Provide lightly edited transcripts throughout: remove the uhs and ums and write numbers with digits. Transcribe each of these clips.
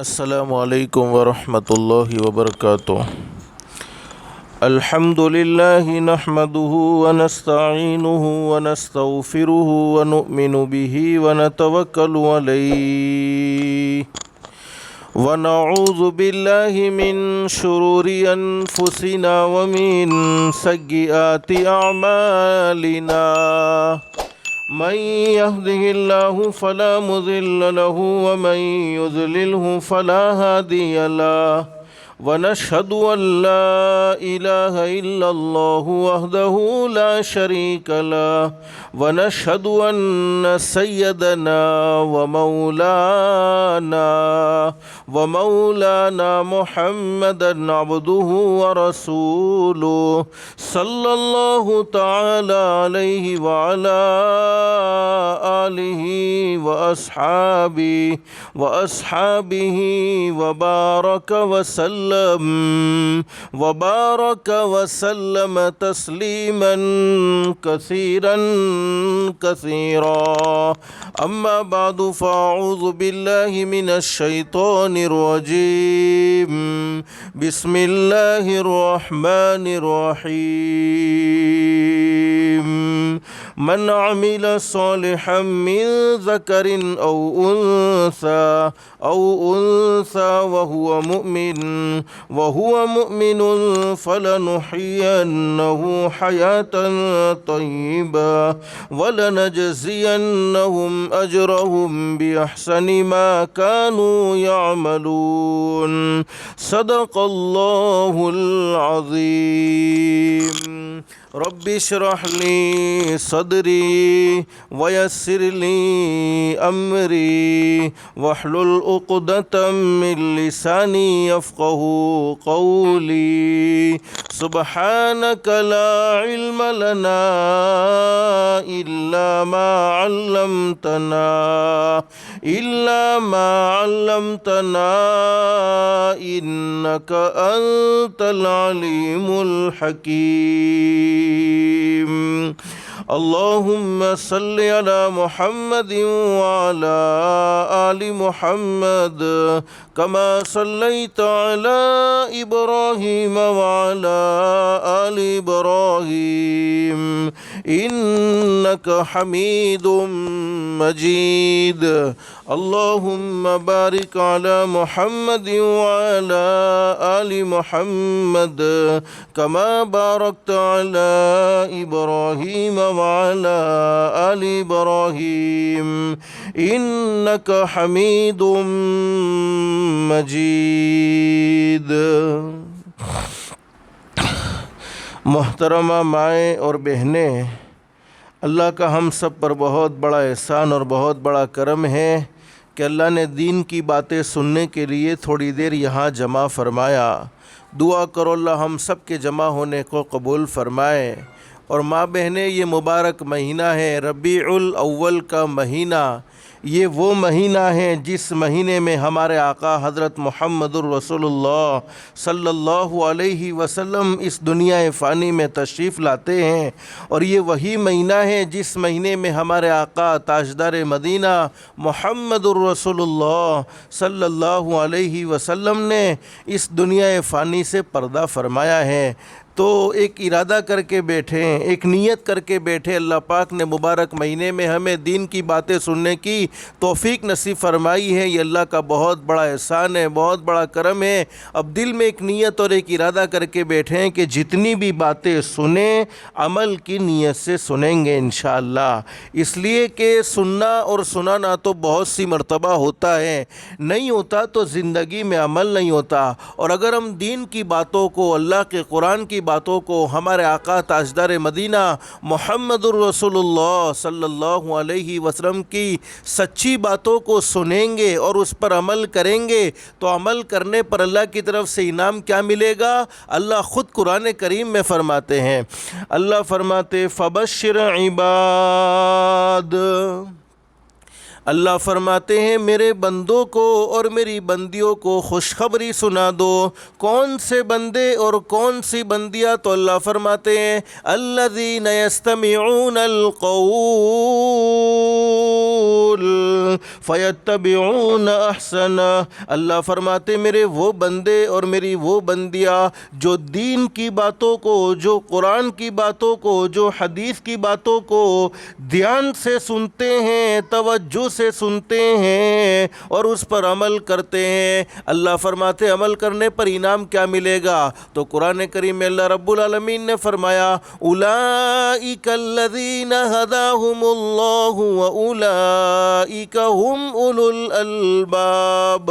السلام علیکم ورحمۃ اللہ وبرکاتہ۔ الحمد للہ نحمده ونستعینه ونستغفره ونؤمن به ونتوکل علیہ ونعوذ باللہ من شرور انفسنا ومن سیئات اعمالنا من يهده الله فلا مضل له ومن يضلله فلا هادي له ونشهد أن لا إله إلا الله وحده لا شريك له ونشهد أن سيدنا ومولانا محمدا عبده ورسوله صلى الله تعالى عليه وعلى آله وأصحابه وبارك وسلم تسليما كثيرا أما بعد فأعوذ بالله من الشيطان الرجيم بسم الله الرحمن الرحيم من عمل صالحا من ذكر أو أنثى وهو مؤمن فلنحيينه حياة طيبة ولنجزينهم أجرهم بأحسن ما كانوا يعملون صدق الله العظيم رب اشرح لي صدري ويسر لي أمري واحلل عقدة من لساني يفقهوا قولي سبحانك لا علم لنا إلا ما علمتنا إنك أنت العليم الحكيم اللهم صل على محمد وعلى آل محمد كما صليت على إبراهيم وعلى آل إبراهيم إنك حميد مجيد اللهم بارك على محمد وعلى آل محمد كما باركت على إبراهيم وعلى آل إبراهيم إنك حميد مجيد۔ محترمہ مائیں اور بہنیں، اللہ کا ہم سب پر بہت بڑا احسان اور بہت بڑا کرم ہے کہ اللہ نے دین کی باتیں سننے کے لیے تھوڑی دیر یہاں جمع فرمایا۔ دعا کرو اللہ ہم سب کے جمع ہونے کو قبول فرمائے۔ اور ماں بہنیں، یہ مبارک مہینہ ہے ربیع الاول کا مہینہ۔ یہ وہ مہینہ ہے جس مہینے میں ہمارے آقا حضرت محمد الرسول اللہ صلی اللہ علیہ وسلم اس دنیا فانی میں تشریف لاتے ہیں، اور یہ وہی مہینہ ہے جس مہینے میں ہمارے آقا تاجدار مدینہ محمد الرسول اللہ صلی اللہ علیہ وسلم نے اس دنیا فانی سے پردہ فرمایا ہے۔ تو ایک ارادہ کر کے بیٹھیں، ایک نیت کر کے بیٹھے، اللہ پاک نے مبارک مہینے میں ہمیں دین کی باتیں سننے کی توفیق نصیب فرمائی ہے۔ یہ اللہ کا بہت بڑا احسان ہے، بہت بڑا کرم ہے۔ اب دل میں ایک نیت اور ایک ارادہ کر کے بیٹھیں کہ جتنی بھی باتیں سنیں عمل کی نیت سے سنیں گے انشاءاللہ۔ اس لیے کہ سننا اور سنانا تو بہت سی مرتبہ ہوتا ہے، نہیں ہوتا تو زندگی میں عمل نہیں ہوتا۔ اور اگر ہم دین کی باتوں کو، اللہ کے قرآن کی باتوں کو، ہمارے آقا تاجدار مدینہ محمد الرسول اللہ صلی اللہ علیہ وسلم کی سچی باتوں کو سنیں گے اور اس پر عمل کریں گے تو عمل کرنے پر اللہ کی طرف سے انعام کیا ملے گا؟ اللہ خود قرآن کریم میں فرماتے ہیں، اللہ فرماتے فبشر عباد اللہ فرماتے ہیں میرے بندوں کو اور میری بندیوں کو خوشخبری سنا دو۔ کون سے بندے اور کون سی بندیاں؟ تو اللہ فرماتے ہیں الذین یستمعون القول فیتبعون احسنہ۔ اللہ فرماتے میرے وہ بندے اور میری وہ بندیاں جو دین کی باتوں کو، جو قرآن کی باتوں کو، جو حدیث کی باتوں کو دھیان سے سنتے ہیں، توجہ سے سنتے ہیں اور اس پر عمل کرتے ہیں۔ اللہ فرماتے عمل کرنے پر انعام کیا ملے گا؟ تو قرآن کریم میں اللہ رب العالمین نے فرمایا اولئک الذین ھداھم اللہ واولئک ھم اولو الالباب۔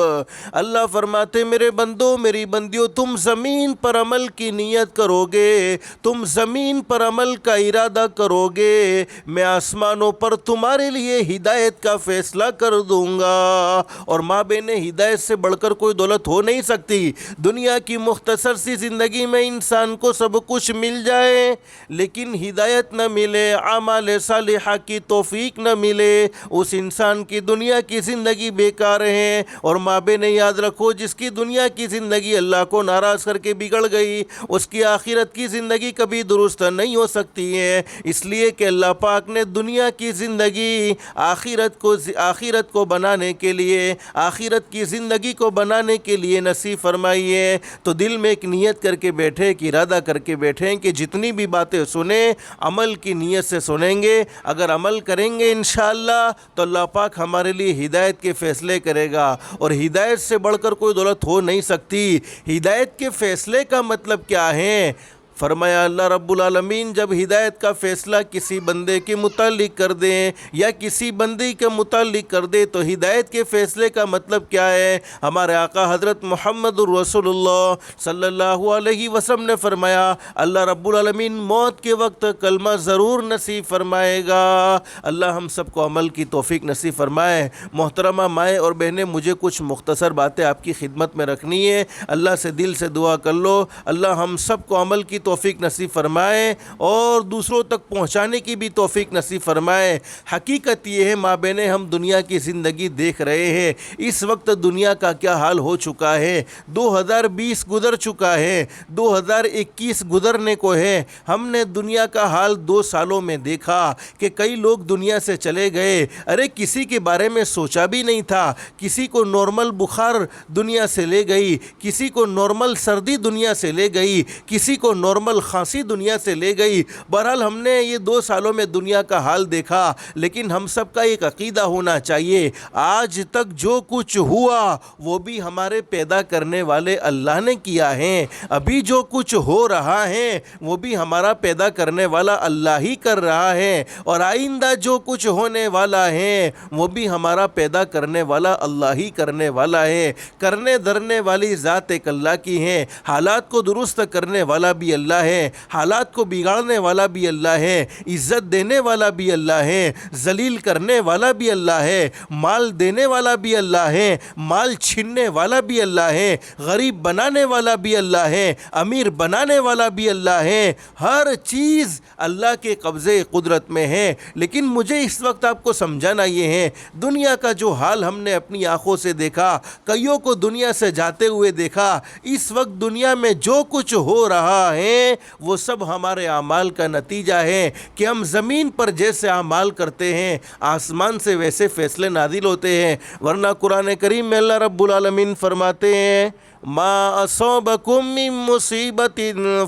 اللہ فرماتے میرے بندوں میری بندیوں تم زمین پر عمل کی نیت کرو گے، تم زمین پر عمل کا ارادہ کرو گے، میں آسمانوں پر تمہارے لیے ہدایت کا فیصلہ کر دوں گا۔ اور ماں بہن ہدایت سے بڑھ کر کوئی دولت ہو نہیں سکتی۔ دنیا کی مختصر سی زندگی میں انسان کو سب کچھ مل جائے لیکن ہدایت نہ ملے، اعمال صالحہ کی توفیق نہ ملے، اس انسان کی دنیا کی زندگی بیکار ہے۔ اور ماں بہن یاد رکھو جس کی دنیا کی زندگی اللہ کو ناراض کر کے بگڑ گئی اس کی آخرت کی زندگی کبھی درست نہیں ہو سکتی ہے، اس لیے کہ اللہ پاک نے دنیا کی زندگی آخرت کو بنانے کے لیے، آخرت کی زندگی کو بنانے کے لیے نصیب فرمائی ہے۔ تو دل میں ایک نیت کر کے بیٹھے، ایک ارادہ کر کے بیٹھیں کہ جتنی بھی باتیں سنیں عمل کی نیت سے سنیں گے، اگر عمل کریں گے انشاءاللہ تو اللہ پاک ہمارے لیے ہدایت کے فیصلے کرے گا، اور ہدایت سے بڑھ کر کوئی دولت ہو نہیں سکتی۔ ہدایت کے فیصلے کا مطلب کیا ہے؟ فرمایا اللہ رب العالمین جب ہدایت کا فیصلہ کسی بندے کے متعلق کر دیں یا کسی بندی کے متعلق کر دے تو ہدایت کے فیصلے کا مطلب کیا ہے؟ ہمارے آقا حضرت محمد الرسول اللہ صلی اللہ علیہ وسلم نے فرمایا اللہ رب العالمین موت کے وقت کلمہ ضرور نصیب فرمائے گا۔ اللہ ہم سب کو عمل کی توفیق نصیب فرمائے۔ محترمہ مائیں اور بہنیں مجھے کچھ مختصر باتیں آپ کی خدمت میں رکھنی ہے، اللہ سے دل سے دعا کر لو اللہ ہم سب کو عمل کی توفیق نصیب فرمائے اور دوسروں تک پہنچانے کی بھی توفیق نصیب فرمائے۔ حقیقت یہ ہے ماں بہنیں ہم دنیا کی زندگی دیکھ رہے ہیں، اس وقت دنیا کا کیا حال ہو چکا ہے۔ 2020 گزر چکا ہے، 2021 گزرنے کو ہے۔ ہم نے دنیا کا حال 2 سالوں میں دیکھا کہ کئی لوگ دنیا سے چلے گئے، ارے کسی کے بارے میں سوچا بھی نہیں تھا۔ کسی کو نارمل بخار دنیا سے لے گئی، کسی کو نارمل سردی دنیا سے لے گئی، کسی کو نارمل کھانسی دنیا سے لے گئی۔ بہرحال ہم نے یہ 2 سالوں میں دنیا کا حال دیکھا، لیکن ہم سب کا ایک عقیدہ ہونا چاہیے آج تک جو کچھ ہوا وہ بھی ہمارے پیدا کرنے والے اللہ نے کیا ہے، ابھی جو کچھ ہو رہا ہے وہ بھی ہمارا پیدا کرنے والا اللہ ہی کر رہا ہے، اور آئندہ جو کچھ ہونے والا ہے وہ بھی ہمارا پیدا کرنے والا اللہ ہی کرنے والا ہے۔ کرنے دھرنے والی ذات ایک اللہ کی ہے، حالات کو درست کرنے والا بھی اللہ ہے، حالات کو بگاڑنے والا بھی اللہ ہے، عزت دینے والا بھی اللہ ہے، ذلیل کرنے والا بھی اللہ ہے، مال دینے والا بھی اللہ ہے، مال چھیننے والا بھی اللہ ہے، غریب بنانے والا بھی اللہ ہے، امیر بنانے والا بھی اللہ ہے۔ ہر چیز اللہ کے قبضے قدرت میں ہے، لیکن مجھے اس وقت آپ کو سمجھانا یہ ہے دنیا کا جو حال ہم نے اپنی آنکھوں سے دیکھا، کئیوں کو دنیا سے جاتے ہوئے دیکھا، اس وقت دنیا میں جو کچھ ہو رہا ہے وہ سب ہمارے اعمال کا نتیجہ ہے کہ ہم زمین پر جیسے اعمال کرتے ہیں آسمان سے ویسے فیصلے نازل ہوتے ہیں۔ ورنہ قرآن کریم میں اللہ رب العالمین فرماتے ہیں ما اصابکم من مصیبت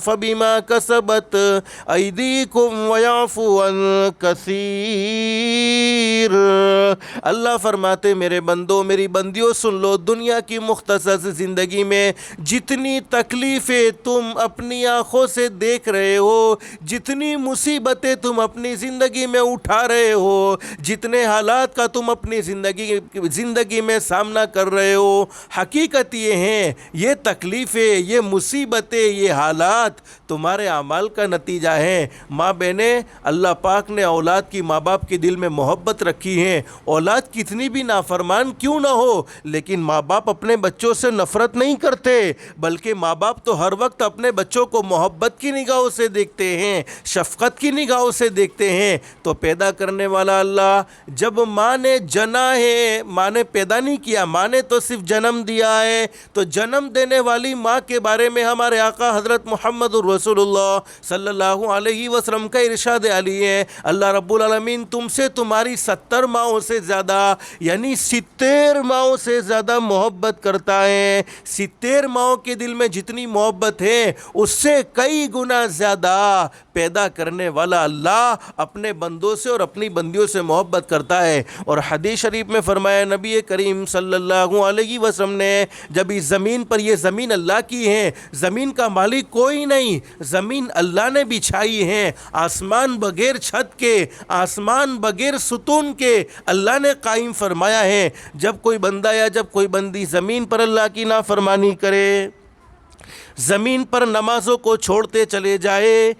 فبما کسبت ایدیکم ویعفو عن کثیر۔ اللہ فرماتے میرے بندوں میری بندیوں سن لو، دنیا کی مختصر زندگی میں جتنی تکلیفیں تم اپنی آنکھوں سے دیکھ رہے ہو، جتنی مصیبتیں تم اپنی زندگی میں اٹھا رہے ہو، جتنے حالات کا تم اپنی زندگی میں سامنا کر رہے ہو، حقیقت یہ ہے یہ تکلیفیں، یہ مصیبتیں، یہ حالات تمہارے اعمال کا نتیجہ ہیں۔ ماں بہنیں اللہ پاک نے اولاد کی ماں باپ کے دل میں محبت رکھی ہے، اولاد کتنی بھی نافرمان کیوں نہ ہو لیکن ماں باپ اپنے بچوں سے نفرت نہیں کرتے، بلکہ ماں باپ تو ہر وقت اپنے بچوں کو محبت کی نگاہوں سے دیکھتے ہیں، شفقت کی نگاہوں سے دیکھتے ہیں، تو پیدا کرنے والا اللہ جب ماں نے جنا ہے، ماں نے پیدا نہیں کیا، ماں نے تو صرف جنم دیا ہے، تو جنم دینے والی ماں کے بارے میں ہمارے آقا حضرت محمد الرسول اللہ صلی اللہ علیہ وسلم کا ارشاد علی ہے، اللہ رب العالمین تم سے تمہاری 70 ماؤں سے زیادہ، یعنی 70 ماؤں سے زیادہ محبت کرتا ہے۔ 70 ماؤں کے دل میں جتنی محبت ہے اس سے کئی گنا زیادہ پیدا کرنے والا اللہ اپنے بندوں سے اور اپنی بندیوں سے محبت کرتا ہے۔ اور حدیث شریف میں فرمایا نبی کریم صلی اللہ علیہ وسلم نے، جب اس زمین پر، یہ زمین اللہ کی ہے، زمین کا مالک کوئی نہیں، زمین اللہ نے بچھائی ہے، آسمان بغیر چھت کے، آسمان بغیر ستون کے اللہ نے قائم فرمایا ہے۔ جب کوئی بندہ یا جب کوئی بندی زمین پر اللہ کی نافرمانی کرے، زمین پر نمازوں کو چھوڑتے چلے جائے،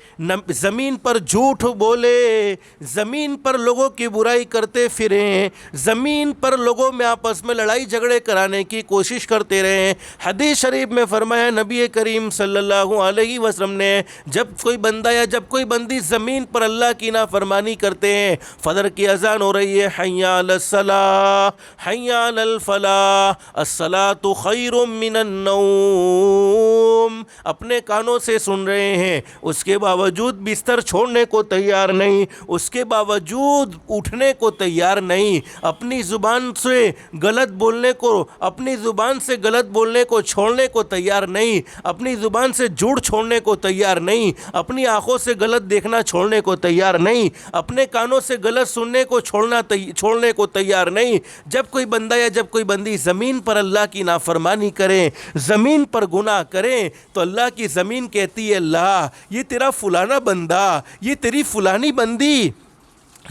زمین پر جھوٹ بولے، زمین پر لوگوں کی برائی کرتے پھریں، زمین پر لوگوں میں آپس میں لڑائی جھگڑے کرانے کی کوشش کرتے رہیں، حدیث شریف میں فرمایا نبی کریم صلی اللہ علیہ وسلم نے، جب کوئی بندہ یا جب کوئی بندی زمین پر اللہ کی نافرمانی کرتے ہیں، فجر کی اذان ہو رہی ہے، حی علی الصلاۃ حی علی الفلاح الصلاۃ خیر من النوم، اپنے کانوں سے سن رہے ہیں، اس کے باوجود بستر چھوڑنے کو تیار نہیں، اس کے باوجود اٹھنے کو تیار نہیں، اپنی زبان سے غلط بولنے کو، اپنی زبان سے غلط بولنے کو چھوڑنے کو تیار نہیں، اپنی زبان سے جھوٹ چھوڑنے کو تیار نہیں، اپنی آنکھوں سے غلط دیکھنا چھوڑنے کو تیار نہیں، اپنے کانوں سے غلط سننے کو چھوڑنے کو تیار نہیں۔ جب کوئی بندہ یا جب کوئی بندی زمین پر اللہ کی نافرمانی کرے، زمین پر گناہ کریں، تو اللہ کی زمین کہتی ہے، اللہ یہ تیرا فلانا بندہ، یہ تیری فلانی بندی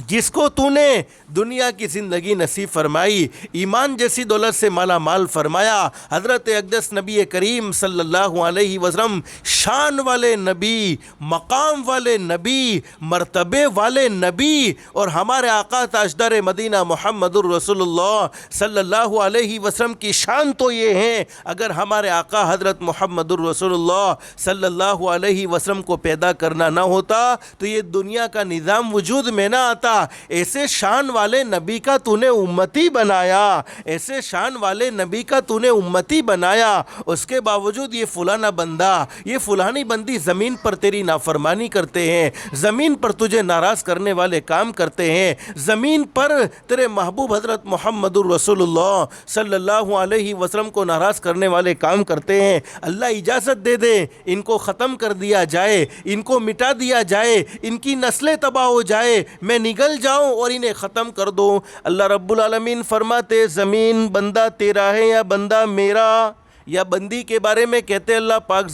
جس کو تو نے دنیا کی زندگی نصیب فرمائی، ایمان جیسی دولت سے مالا مال فرمایا، حضرت اقدس نبی کریم صلی اللہ علیہ وسلم شان والے نبی، مقام والے نبی، مرتبے والے نبی، اور ہمارے آقا تاجدار مدینہ محمد الرسول اللہ صلی اللہ علیہ وسلم کی شان تو یہ ہے، اگر ہمارے آقا حضرت محمد الرسول اللہ صلی اللہ علیہ وسلم کو پیدا کرنا نہ ہوتا تو یہ دنیا کا نظام وجود میں نہ آتا۔ ایسے شان والے نبی کا تو نے امتی بنایا، ایسے شان والے نبی کا تو نے امتی بنایا، اس کے باوجود یہ فلانا بندہ، یہ فلانی بندی زمین پر تیری نافرمانی کرتے ہیں، زمین پر تجھے ناراض کرنے والے کام کرتے ہیں، زمین پر تیرے محبوب حضرت محمد الرسول اللہ صلی اللہ علیہ وسلم کو ناراض کرنے والے کام کرتے ہیں، اللہ اجازت دے دے ان کو ختم کر دیا جائے، ان کو مٹا دیا جائے، ان کی نسلیں تباہ ہو جائے، میں نگل جاؤں اور انہیں ختم کر دوں۔ اللہ رب العالمین فرماتے، زمین بندہ تیرا ہے یا بندہ میرا، یا بندی کے بارے میں کہتے اللہ پاک،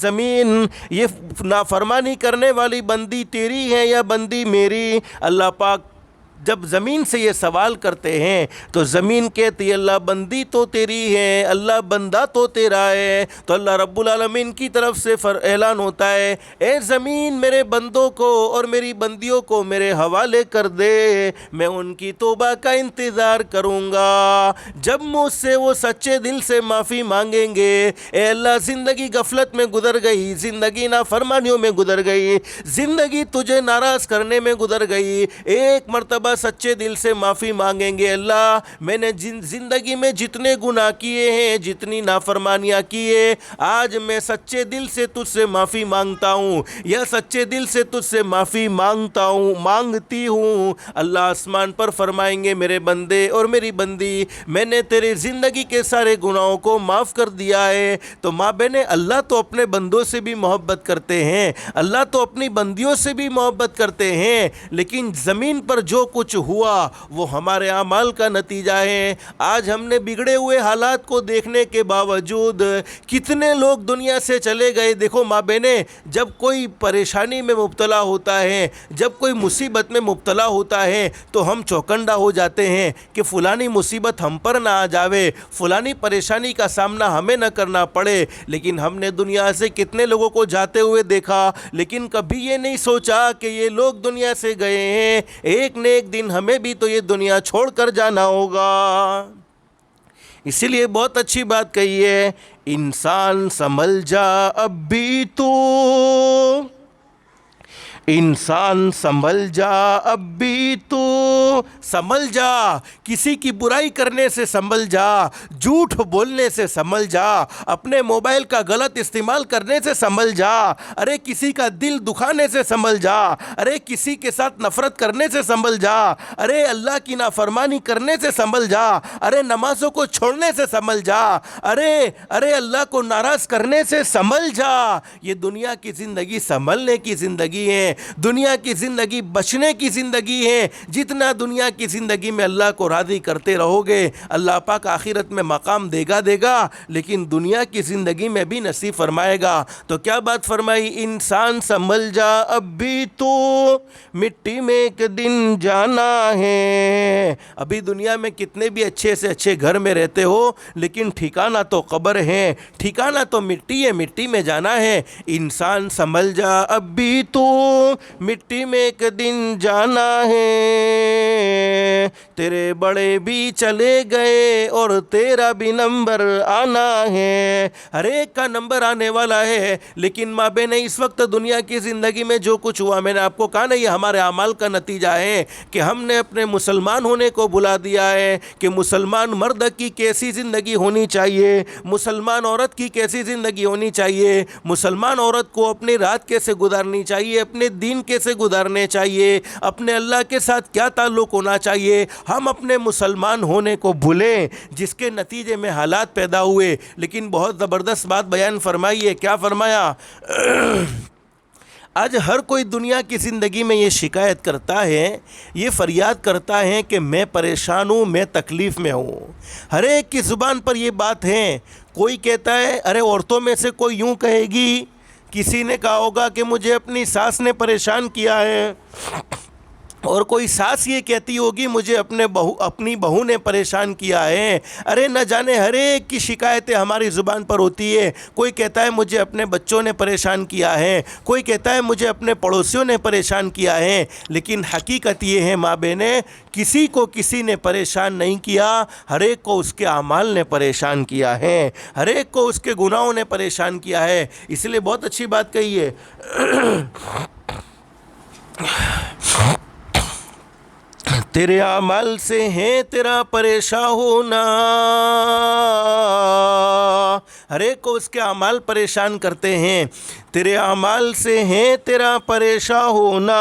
زمین یہ نافرمانی کرنے والی بندی تیری ہے یا بندی میری؟ اللہ پاک جب زمین سے یہ سوال کرتے ہیں تو زمین کہتی ہے اللہ بندی تو تیری ہے، اللہ بندہ تو تیرا ہے، تو اللہ رب العالمین کی طرف سے اعلان ہوتا ہے، اے زمین میرے بندوں کو اور میری بندیوں کو میرے حوالے کر دے، میں ان کی توبہ کا انتظار کروں گا، جب مجھ سے وہ سچے دل سے معافی مانگیں گے، اے اللہ زندگی غفلت میں گزر گئی، زندگی نافرمانیوں میں گزر گئی، زندگی تجھے ناراض کرنے میں گزر گئی، ایک مرتبہ سچے دل سے معافی مانگیں گے، اللہ میں نے زندگی میں جتنے گناہ کیے ہیں، جتنی نافرمانیاں کیے، آج میں سچے دل سے تجھ سے معافی مانگتا ہوں، یا سچے دل سے تجھ سے معافی مانگتی ہوں۔ اللہ آسمان پر فرمائیں گے، میرے بندے اور میری بندی، میں نے تیرے زندگی کے سارے گناہوں کو معاف کر دیا ہے۔ تو ماں بہنیں، اللہ تو اپنے بندوں سے بھی محبت کرتے ہیں، اللہ تو اپنی بندیوں سے بھی محبت کرتے ہیں، لیکن زمین پر جو کچھ ہوا وہ ہمارے اعمال کا نتیجہ ہے۔ آج ہم نے بگڑے ہوئے حالات کو دیکھنے کے باوجود کتنے لوگ دنیا سے چلے گئے۔ دیکھو ماں بہنیں، جب کوئی پریشانی میں مبتلا ہوتا ہے، جب کوئی مصیبت میں مبتلا ہوتا ہے تو ہم چوکندہ ہو جاتے ہیں کہ فلانی مصیبت ہم پر نہ آ جاوے، فلانی پریشانی کا سامنا ہمیں نہ کرنا پڑے، لیکن ہم نے دنیا سے کتنے لوگوں کو جاتے ہوئے دیکھا، لیکن کبھی یہ نہیں سوچا کہ یہ لوگ دنیا سے گئے ہیں، ایک نہ ایک دن ہمیں بھی تو یہ دنیا چھوڑ کر جانا ہوگا۔ اسی لیے بہت اچھی بات کہی ہے، انسان سنبھل جا اب بھی تو، انسان سنبھل جا اب بھی تو، سنبھل جا، کسی کی برائی کرنے سے سنبھل جا، جھوٹ بولنے سے سنبھل جا، اپنے موبائل کا غلط استعمال کرنے سے سنبھل جا، ارے کسی کا دل دکھانے سے سنبھل جا، ارے کسی کے ساتھ نفرت کرنے سے سنبھل جا، ارے اللہ کی نافرمانی کرنے سے سنبھل جا، ارے نمازوں کو چھوڑنے سے سنبھل جا، ارے اللہ کو ناراض کرنے سے سنبھل جا۔ یہ دنیا کی زندگی سنبھلنے کی زندگی ہے، دنیا کی زندگی بچنے کی زندگی ہے۔ جتنا دنیا کی زندگی میں اللہ کو راضی کرتے رہو گے، اللہ پاک آخرت میں مقام دے گا، لیکن دنیا کی زندگی میں بھی نصیب فرمائے گا۔ تو کیا بات فرمائی، انسان سنبھل جا اب بھی تو، مٹی میں ایک دن جانا ہے۔ ابھی دنیا میں کتنے بھی اچھے سے اچھے گھر میں رہتے ہو، لیکن ٹھکانہ تو قبر ہے، ٹھکانہ تو مٹی ہے، مٹی میں جانا ہے۔ انسان سنبھل جا اب بھی تو، مٹی میں ایک دن جانا ہے۔ تیرے بڑے بھی چلے گئے اور تیرا بھی نمبر آنا ہے، ہر ایک کا نمبر آنے والا ہے۔ لیکن ماں بہن اس وقت دنیا کی زندگی میں جو کچھ ہوا، میں نے آپ کو کہا نا، یہ ہمارے اعمال کا نتیجہ ہے کہ ہم نے اپنے مسلمان ہونے کو بلا دیا ہے کہ مسلمان مرد کی کیسی زندگی ہونی چاہیے، مسلمان عورت کی کیسی زندگی ہونی چاہیے، مسلمان عورت کو اپنی رات کیسے گزارنی چاہیے، اپنے دین کیسے گزارنے چاہیے، اپنے اللہ کے ساتھ کیا تعلق ہونا چاہیے۔ ہم اپنے مسلمان ہونے کو بھولیں، جس کے نتیجے میں حالات پیدا ہوئے۔ لیکن بہت زبردست بات بیان فرمائی ہے، کیا فرمایا؟ آج ہر کوئی دنیا کی زندگی میں یہ شکایت کرتا ہے، یہ فریاد کرتا ہے کہ میں پریشان ہوں، میں تکلیف میں ہوں۔ ہر ایک کی زبان پر یہ بات ہے۔ کوئی کہتا ہے، ارے عورتوں میں سے کوئی یوں کہے گی، کسی نے کہا ہوگا کہ مجھے اپنی ساس نے پریشان کیا ہے، اور کوئی ساس یہ کہتی ہوگی مجھے اپنی بہو نے پریشان کیا ہے۔ ارے نہ جانے ہر ایک کی شکایتیں ہماری زبان پر ہوتی ہے۔ کوئی کہتا ہے مجھے اپنے بچوں نے پریشان کیا ہے، کوئی کہتا ہے مجھے اپنے پڑوسیوں نے پریشان کیا ہے۔ لیکن حقیقت یہ ہے ماں بہنیں، کسی کو کسی نے پریشان نہیں کیا، ہر ایک کو اس کے اعمال نے پریشان کیا ہے، ہر ایک کو اس کے گناہوں نے پریشان کیا ہے۔ اس لیے بہت اچھی بات کہی ہے، تیرے اعمال سے ہے تیرا پریشان ہونا۔ ہر ایک کو اس کے اعمال پریشان کرتے ہیں۔ تیرے اعمال سے ہے تیرا پریشان ہونا،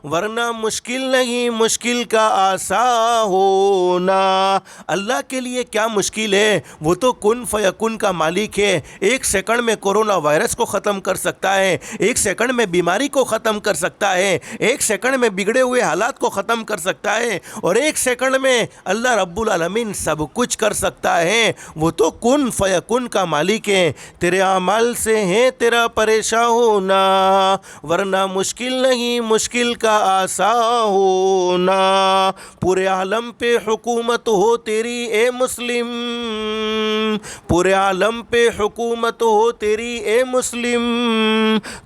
ورنہ مشکل نہیں مشکل کا آسان ہونا۔ اللہ کے لیے کیا مشکل ہے، وہ تو کن فیکن کا مالک ہے۔ ایک سیکنڈ میں کورونا وائرس کو ختم کر سکتا ہے، ایک سیکنڈ میں بیماری کو ختم کر سکتا ہے، ایک سیکنڈ میں بگڑے ہوئے حالات کو ختم کر سکتا ہے، اور ایک سیکنڈ میں اللہ رب العالمین سب کچھ کر سکتا ہے۔ وہ تو کن فیکن کا مالک ہے۔ تیرے اعمال سے ہے تیرا پریشان ہونا، ورنہ مشکل نہیں مشکل کا آسان ہونا۔ پورے عالم پہ حکومت ہو تیری اے مسلم، پورے عالم پہ حکومت ہو تیری اے مسلم،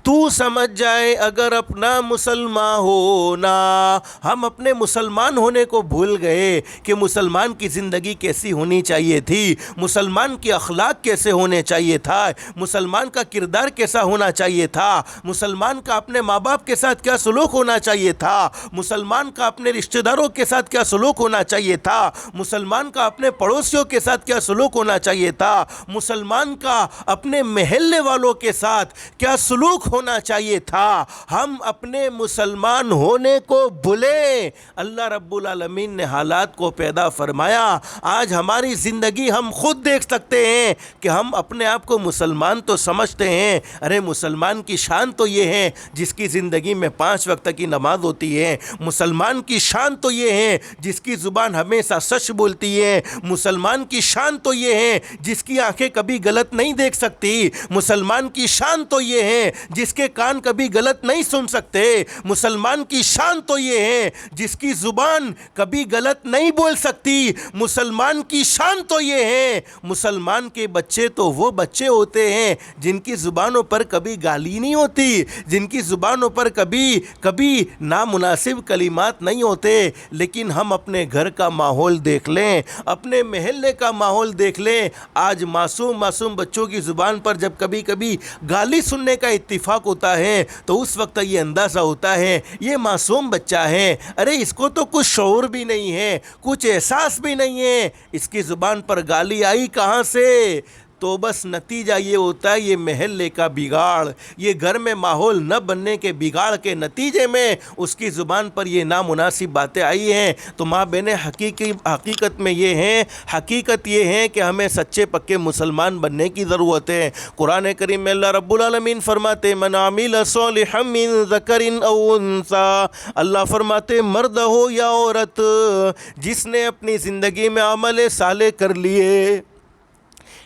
تو سمجھ جائے اگر اپنا مسلمان ہونا۔ ہم اپنے مسلمان ہونے کو بھول گئے کہ مسلمان کی زندگی کیسی ہونی چاہیے تھی، مسلمان کے اخلاق کیسے ہونے چاہیے تھا، مسلمان کا کردار کیسا ہونا چاہیے تھا، مسلمان کا اپنے ماں باپ کے ساتھ کیا سلوک ہونا چاہیے تھا، مسلمان کا اپنے رشتہ داروں کے ساتھ کیا سلوک ہونا چاہیے تھا، مسلمان کا اپنے پڑوسیوں کے ساتھ کیا سلوک ہونا چاہیے تھا، مسلمان کا اپنے محلے والوں کے ساتھ کیا سلوک ہونا چاہیے تھا۔ ہم اپنے مسلمان ہونے کو بھولے۔ اللہ رب العالمین نے حالات کو پیدا فرمایا۔ آج ہماری زندگی ہم خود دیکھ سکتے ہیں کہ ہم اپنے آپ کو مسلمان تو سمجھتے ہیں، ارے مسلمان کی شان تو یہ ہے جس کی زندگی میں 5 وقت کی نماز ہوتی ہے، مسلمان کی شان تو یہ ہے جس کی زبان ہمیشہ سچ بولتی ہے، مسلمان کی شان تو یہ ہے جس کی آنکھیں کبھی غلط نہیں دیکھ سکتی، مسلمان کی شان تو یہ ہے جس کے کان کبھی غلط نہیں سن سکتے، مسلمان کی شان تو یہ ہے جس کی زبان کبھی غلط نہیں بول سکتی، مسلمان کی شان تو یہ ہے مسلمان کے بچے بچے تو وہ بچے ہوتے ہیں جن کی زبانوں پر کبھی گالی نہیں ہوتی، جن کی زبانوں پر کبھی نامناسب کلمات نہیں ہوتے، لیکن ہم اپنے گھر کا ماحول دیکھ لیں، اپنے محلے کا ماحول دیکھ لیں، آج معصوم بچوں کی زبان پر جب کبھی گالی سننے کا اتفاق ہوتا ہے تو اس وقت یہ اندازہ ہوتا ہے یہ معصوم بچہ ہے، ارے اس کو تو کچھ شعور بھی نہیں ہے، کچھ احساس بھی نہیں ہے، اس کی زبان پر گالی آئی کہاں سے؟ تو بس نتیجہ یہ ہوتا ہے یہ محلے کا بگاڑ، یہ گھر میں ماحول نہ بننے کے بگاڑ کے نتیجے میں اس کی زبان پر یہ نامناسب باتیں آئی ہیں۔ تو ماں بہنیں حقیقت یہ ہے کہ ہمیں سچے پکے مسلمان بننے کی ضرورت ہے۔ قرآن کریم میں اللہ رب العالمین فرماتے من عمل صالحا من ذکر او انثی، اللہ فرماتے مرد ہو یا عورت، جس نے اپنی زندگی میں عمل صالح کر لیے،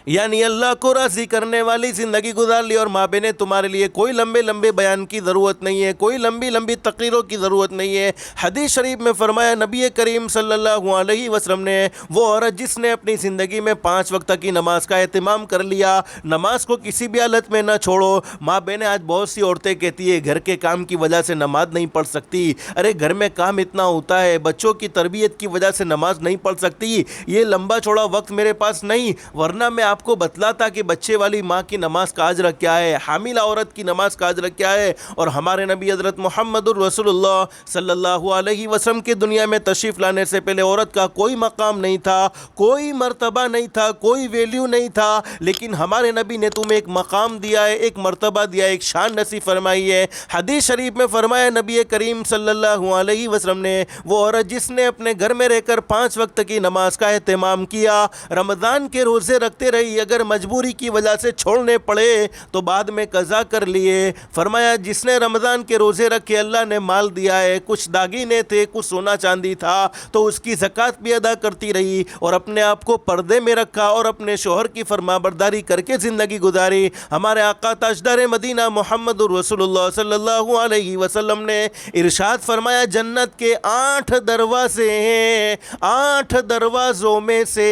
یعنی اللہ کو راضی کرنے والی زندگی گزار لی۔ اور ماں بہنیں تمہارے لیے کوئی لمبے بیان کی ضرورت نہیں ہے، کوئی لمبی تقریروں کی ضرورت نہیں ہے۔ حدیث شریف میں فرمایا نبی کریم صلی اللہ علیہ وسلم نے وہ عورت جس نے اپنی زندگی میں 5 وقت کی نماز کا اہتمام کر لیا، نماز کو کسی بھی حالت میں نہ چھوڑو۔ ماں بہنیں آج بہت سی عورتیں کہتی ہے گھر کے کام کی وجہ سے نماز نہیں پڑھ سکتی، ارے گھر میں کام اتنا ہوتا ہے، بچوں کی تربیت کی وجہ سے نماز نہیں پڑھ سکتی، یہ لمبا چوڑا وقت میرے پاس نہیں، ورنہ میں آپ کو بتلاتا کہ بچے والی ماں کی نماز کا اجر کیا ہے، حاملہ عورت کی نماز کا اجر کیا ہے۔ اور ہمارے نبی حضرت محمد الرسول اللہ صلی اللہ علیہ وسلم کی دنیا میں تشریف لانے سے پہلے عورت کا کوئی مقام نہیں تھا، کوئی مرتبہ نہیں تھا، کوئی ویلیو نہیں تھا، لیکن ہمارے نبی نے تمہیں ایک مقام دیا ہے، ایک مرتبہ دیا ہے، ایک شان نصیب فرمائی ہے۔ حدیث شریف میں فرمایا نبی کریم صلی اللہ علیہ وسلم نے وہ عورت جس نے اپنے گھر میں رہ کر 5 وقت کی نماز کا اہتمام کیا، رمضان کے روزے رکھتے رہی، اگر مجبوری کی وجہ سے چھوڑنے پڑے تو بعد میں قضا کر لیے، فرمایا جس نے رمضان کے روزے رکھے اللہ نے مال دیا ہے، کچھ داگینے تھے، کچھ سونا چاندی تھا، تو اس کی زکوٰۃ بھی ادا کرتی رہی اور اپنے آپ کو پردے میں رکھا اور اپنے شوہر کی فرما برداری کر کے زندگی گزاری۔ ہمارے آقا تاجدار مدینہ محمد الرسول اللہ صلی اللہ علیہ وسلم نے ارشاد فرمایا جنت کے 8 دروازے ہیں، 8 دروازوں میں سے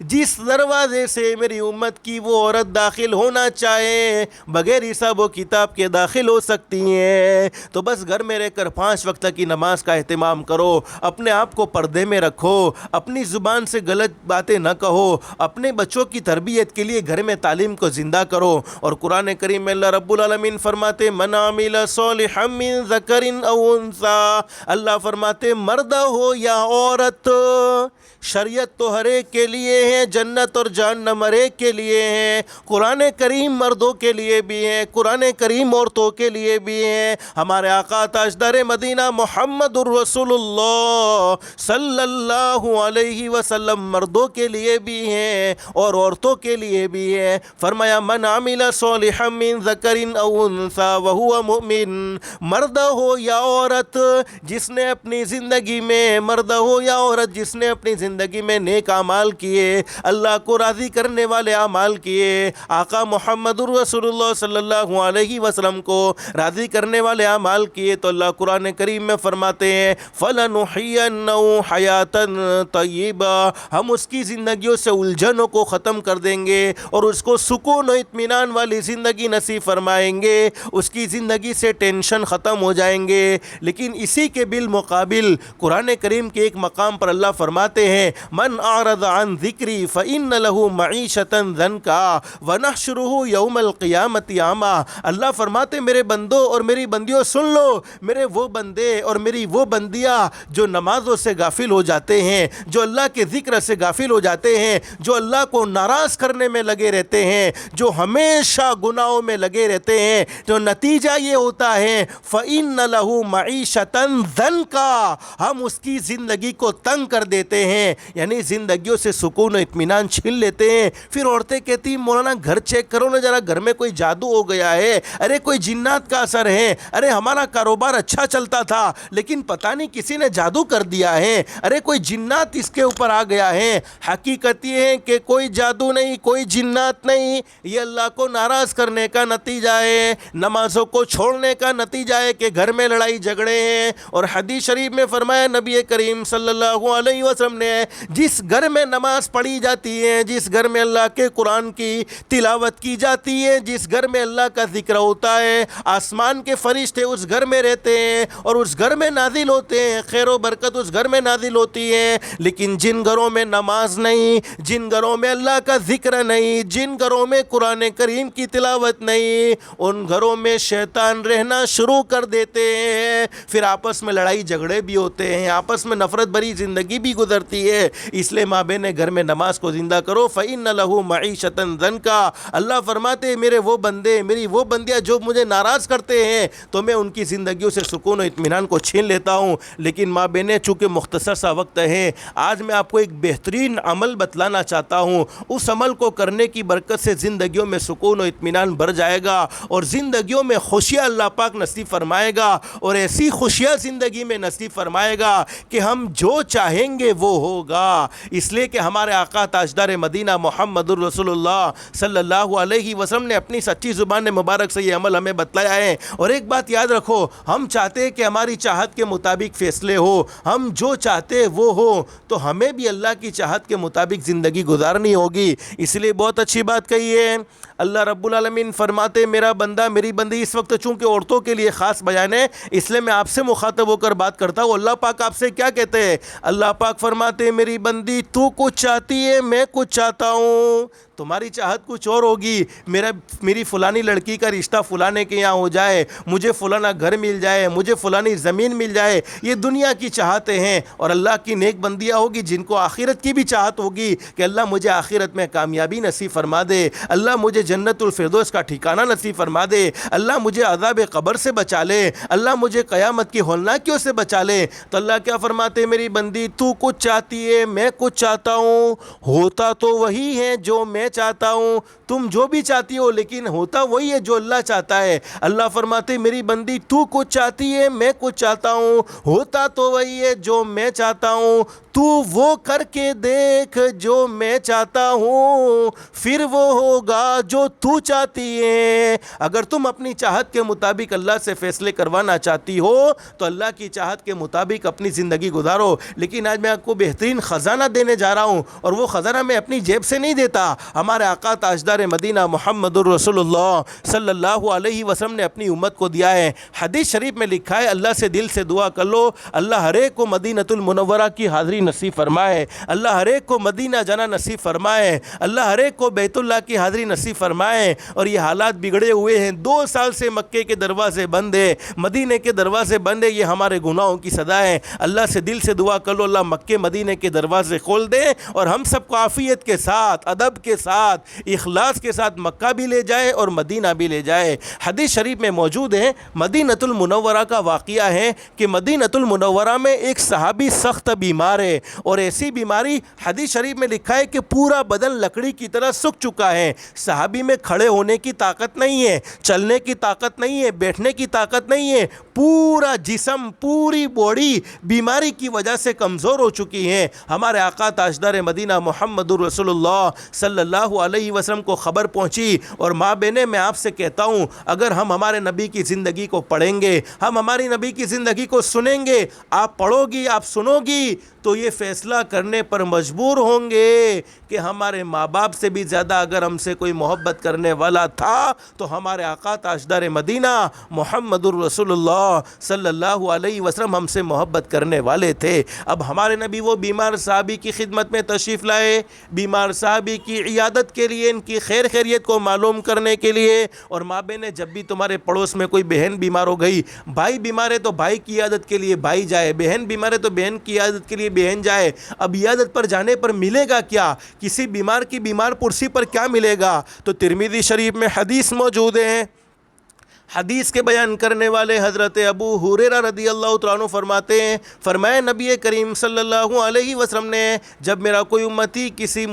جس دروازے سے میری امت کی وہ عورت داخل ہونا چاہے بغیر حساب و کتاب کے داخل ہو سکتی ہیں۔ تو بس گھر میں رہ کر 5 وقت کی نماز کا اہتمام کرو، اپنے آپ کو پردے میں رکھو، اپنی زبان سے غلط باتیں نہ کہو، اپنے بچوں کی تربیت کے لیے گھر میں تعلیم کو زندہ کرو۔ اور قرآن کریم میں اللہ رب العالمین فرماتے من عمل صالحا من ذکر او انثی، اللہ فرماتے مرد ہو یا عورت، شریعت تو ہر ایک کے لیے ہے، جنت اور جہنم ہر ایک کے لیے ہے، قرآن کریم مردوں کے لیے بھی ہے، قرآن کریم عورتوں کے لیے بھی ہے۔ ہمارے آقا تاجدار مدینہ محمد الرسول اللہ صلی اللہ علیہ وسلم مردوں کے لیے بھی ہے اور عورتوں کے لیے بھی ہے۔ فرمایا من عمل صالحا من ذکر او انثی وہو مؤمن، مرد ہو یا عورت جس نے اپنی زندگی میں، مرد ہو یا عورت جس نے اپنی زندگی میں نیک اعمال کیے، اللہ کو راضی کرنے والے اعمال کیے، آقا محمد الرسول اللہ صلی اللہ علیہ وسلم کو راضی کرنے والے اعمال کیے، تو اللہ قرآن کریم میں فرماتے ہیں فَلَنُحْيِيَنَّهُ حَيَاةً طَيِّبَةً، ہم اس کی زندگیوں سے الجھنوں کو ختم کر دیں گے اور اس کو سکون و اطمینان والی زندگی نصیب فرمائیں گے، اس کی زندگی سے ٹینشن ختم ہو جائیں گے۔ لیکن اسی کے بالمقابل قرآن کریم کے ایک مقام پر اللہ فرماتے ہیں من اعرض عن ذکری فإن له معیشة ضنکا ونحشره یوم القیامت اعمی، اللہ فرماتے میرے بندوں اور میری بندیوں سن لو، میرے وہ بندے اور میری وہ بندیاں جو نمازوں سے غافل ہو جاتے ہیں، جو اللہ کے ذکر سے غافل ہو جاتے ہیں، جو اللہ کو ناراض کرنے میں لگے رہتے ہیں، جو ہمیشہ گناہوں میں لگے رہتے ہیں، تو نتیجہ یہ ہوتا ہے فإن له معیشة ضنکا، ہم اس کی زندگی کو تنگ کر دیتے ہیں، یعنی زندگیوں سے سکون و اطمینان چھین لیتے ہیں۔ پھر عورتیں کہتی ہیں مولانا گھر چیک کرو نا ذرا، گھر میں کوئی جادو ہو گیا ہے، ارے کوئی جنات کا اثر ہے، ارے ہمارا کاروبار اچھا چلتا تھا لیکن پتہ نہیں کسی نے جادو کر دیا ہے، ارے کوئی جنات اس کے اوپر آ گیا ہے۔ حقیقت یہ ہے کہ کوئی جادو نہیں، کوئی جنات نہیں، یہ اللہ کو ناراض کرنے کا نتیجہ ہے، نمازوں کو چھوڑنے کا نتیجہ ہے کہ گھر میں لڑائی جھگڑے ہیں۔ اور حدیث شریف میں فرمایا نبی کریم صلی اللہ علیہ وسلم نے جس گھر میں نماز پڑھی جاتی ہے، جس گھر میں میں اللہ کے قرآن کی تلاوت کی جاتی ہے، جس گھر میں اللہ کا ذکر ہوتا ہے، آسمان کے فرشتے اس گھر میں رہتے ہیں اور اس گھر میں نازل ہوتے ہیں، خیر و برکت اس گھر میں نازل ہوتی ہے۔ لیکن جن گھروں میں نماز نہیں، جن گھروں میں اللہ کا ذکر نہیں، جن گھروں میں قرآن کریم کی تلاوت نہیں، ان گھروں میں شیطان رہنا شروع کر دیتے ہیں، پھر آپس میں لڑائی جھگڑے بھی ہوتے ہیں، آپس میں نفرت بھری زندگی بھی گزرتی ہے۔ اس لیے ماں بہن گھر میں نماز کو زندہ کرو۔ فَإِنَّ لَهُ مَعِيشَةً ضَنْكَا، اللہ فرماتے میرے وہ بندے، میری وہ بندیاں جو مجھے ناراض کرتے ہیں تو میں ان کی زندگیوں سے سکون و اطمینان کو چھین لیتا ہوں۔ لیکن ماں بہنیں چونکہ مختصر سا وقت ہے، آج میں آپ کو ایک بہترین عمل بتلانا چاہتا ہوں، اس عمل کو کرنے کی برکت سے زندگیوں میں سکون و اطمینان بڑھ جائے گا اور زندگیوں میں خوشیاں اللہ پاک نصیب فرمائے گا، اور ایسی خوشیاں زندگی میں نصیب فرمائے گا کہ ہم جو چاہیں گے وہ ہوگا۔ اس لیے کہ ہمارے آقا تاجدار مدینہ محمد الرسول اللہ صلی اللہ علیہ وسلم نے اپنی سچی زبان مبارک سے یہ عمل ہمیں بتلایا ہے۔ اور ایک بات یاد رکھو، ہم چاہتے ہیں کہ ہماری چاہت کے مطابق فیصلے ہو، ہم جو چاہتے وہ ہو، تو ہمیں بھی اللہ کی چاہت کے مطابق زندگی گزارنی ہوگی۔ اس لیے بہت اچھی بات کہی ہے، اللہ رب العالمین فرماتے میرا بندہ میری بندی، اس وقت چونکہ عورتوں کے لیے خاص بیان ہے اس لیے میں آپ سے مخاطب ہو کر بات کرتا ہوں۔ اللہ پاک آپ سے کیا کہتے ہیں؟ اللہ پاک فرماتے میری بندی تو کچھ چاہتی ہے، میں کچھ چاہتا ہوں۔ تمہاری چاہت کچھ اور ہوگی، میری فلانی لڑکی کا رشتہ فلانے کے یہاں ہو جائے، مجھے فلانا گھر مل جائے، مجھے فلانی زمین مل جائے، یہ دنیا کی چاہتے ہیں۔ اور اللہ کی نیک بندیاں ہوگی جن کو آخرت کی بھی چاہت ہوگی کہ اللہ مجھے آخرت میں کامیابی نصیب فرما دے، اللہ مجھے جنت الفردوس کا ٹھکانہ نصیب فرما دے، اللہ مجھے عذاب قبر سے بچا لے، اللہ مجھے قیامت کی ہولناکیوں سے بچا لے۔ تو اللہ کیا فرماتے میری بندی تو کچھ چاہتی ہے، میں کچھ چاہتا ہوں، ہوتا تو وہی ہے جو میں چاہتا ہوں، تم جو بھی چاہتی ہو لیکن ہوتا وہی ہے جو اللہ چاہتا ہے۔ اللہ فرماتے میری بندی تو کچھ چاہتی ہے، میں کچھ چاہتا ہوں، ہوتا تو وہی ہے جو میں چاہتا ہوں، تو وہ کر کے دیکھ جو میں چاہتا ہوں، پھر وہ ہوگا جو تو چاہتی ہے۔ اگر تم اپنی چاہت کے مطابق اللہ سے فیصلے کروانا چاہتی ہو تو اللہ کی چاہت کے مطابق اپنی زندگی گزارو۔ لیکن آج میں آپ کو بہترین خزانہ دینے جا رہا ہوں، اور وہ خزانہ میں اپنی جیب سے نہیں دیتا، ہمارے آقا تاجدار مدینہ محمد الرسول اللہ صلی اللہ علیہ وسلم نے اپنی امت کو دیا ہے۔ حدیث شریف میں لکھا ہے اللہ سے دل سے دعا کر لو، اللہ ہر ایک کو مدینۃ المنورہ کی حاضری نصیب فرمائے، اللہ ہر ایک کو مدینہ جانا نصیب فرمائے، اللہ ہر ایک کو بیت اللہ کی حاضری نصیب فرمائے۔ اور یہ حالات بگڑے ہوئے ہیں، 2 سال سے مکے کے دروازے بند ہیں، مدینے کے دروازے بند ہیں، یہ ہمارے گناہوں کی سزا ہے۔ اللہ سے دل سے دعا کر لو اللہ مکے مدینے کے دروازے کھول دے اور ہم سب کو عافیت کے ساتھ، ادب کے ساتھ، اخلاص کے ساتھ مکہ بھی لے جائے اور مدینہ بھی لے جائے۔ حدیث شریف میں موجود ہے، مدینۃ المنورہ کا واقعہ ہے کہ مدینۃ المنورہ میں ایک صحابی سخت بیمار ہے، اور ایسی بیماری حدیث شریف میں لکھا ہے کہ پورا بدن لکڑی کی طرح سوکھ چکا ہے، صحابی میں کھڑے ہونے کی طاقت نہیں ہے، چلنے کی طاقت نہیں ہے، بیٹھنے کی طاقت نہیں ہے، پورا جسم، پوری باڈی بیماری کی وجہ سے کمزور ہو چکی ہے۔ ہمارے آقا تاجدار مدینہ محمد الرسول اللہ صلی اللہ علیہ وسلم کو خبر پہنچی، اور ماں بہنیں میں آپ سے کہتا ہوں اگر ہم ہمارے نبی کی زندگی کو پڑھیں گے، ہم ہماری نبی کی زندگی کو سنیں گے، آپ پڑھو گی، آپ سنو گی، تو یہ فیصلہ کرنے پر مجبور ہوں گے کہ ہمارے ماں باپ سے بھی زیادہ اگر ہم سے کوئی محبت کرنے والا تھا تو ہمارے آقا تاجدار مدینہ محمد الرسول اللہ صلی اللہ علیہ وسلم ہم سے محبت کرنے والے تھے۔ اب ہمارے نبی وہ بیمار صحابی کی خدمت میں تشریف لائے، بیمار صحابی کی عیادت کے لیے، ان کی خیر خیریت کو معلوم کرنے کے لیے۔ اور ماں بہنیں جب بھی تمہارے پڑوس میں کوئی بہن بیمار ہو گئی، بھائی بیمار ہے تو بھائی کی عیادت کے لیے بھائی جائے، بہن بیمار ہے تو بہن کی عیادت کے لیے بہن جائے۔ اب عیادت پر جانے پر ملے گا کیا؟ کسی بیمار کی بیمار پرسی پر کیا ملے گا؟ تو ترمذی شریف میں حدیث موجود ہے، حدیث کے بیان کرنے والے حضرت ابو ہریرہ رضی اللہ تعالیٰ عنہ فرماتے ہیں، فرمایا نبی کریم صلی اللہ علیہ وسلم نے جب میرا کوئی امتی کسی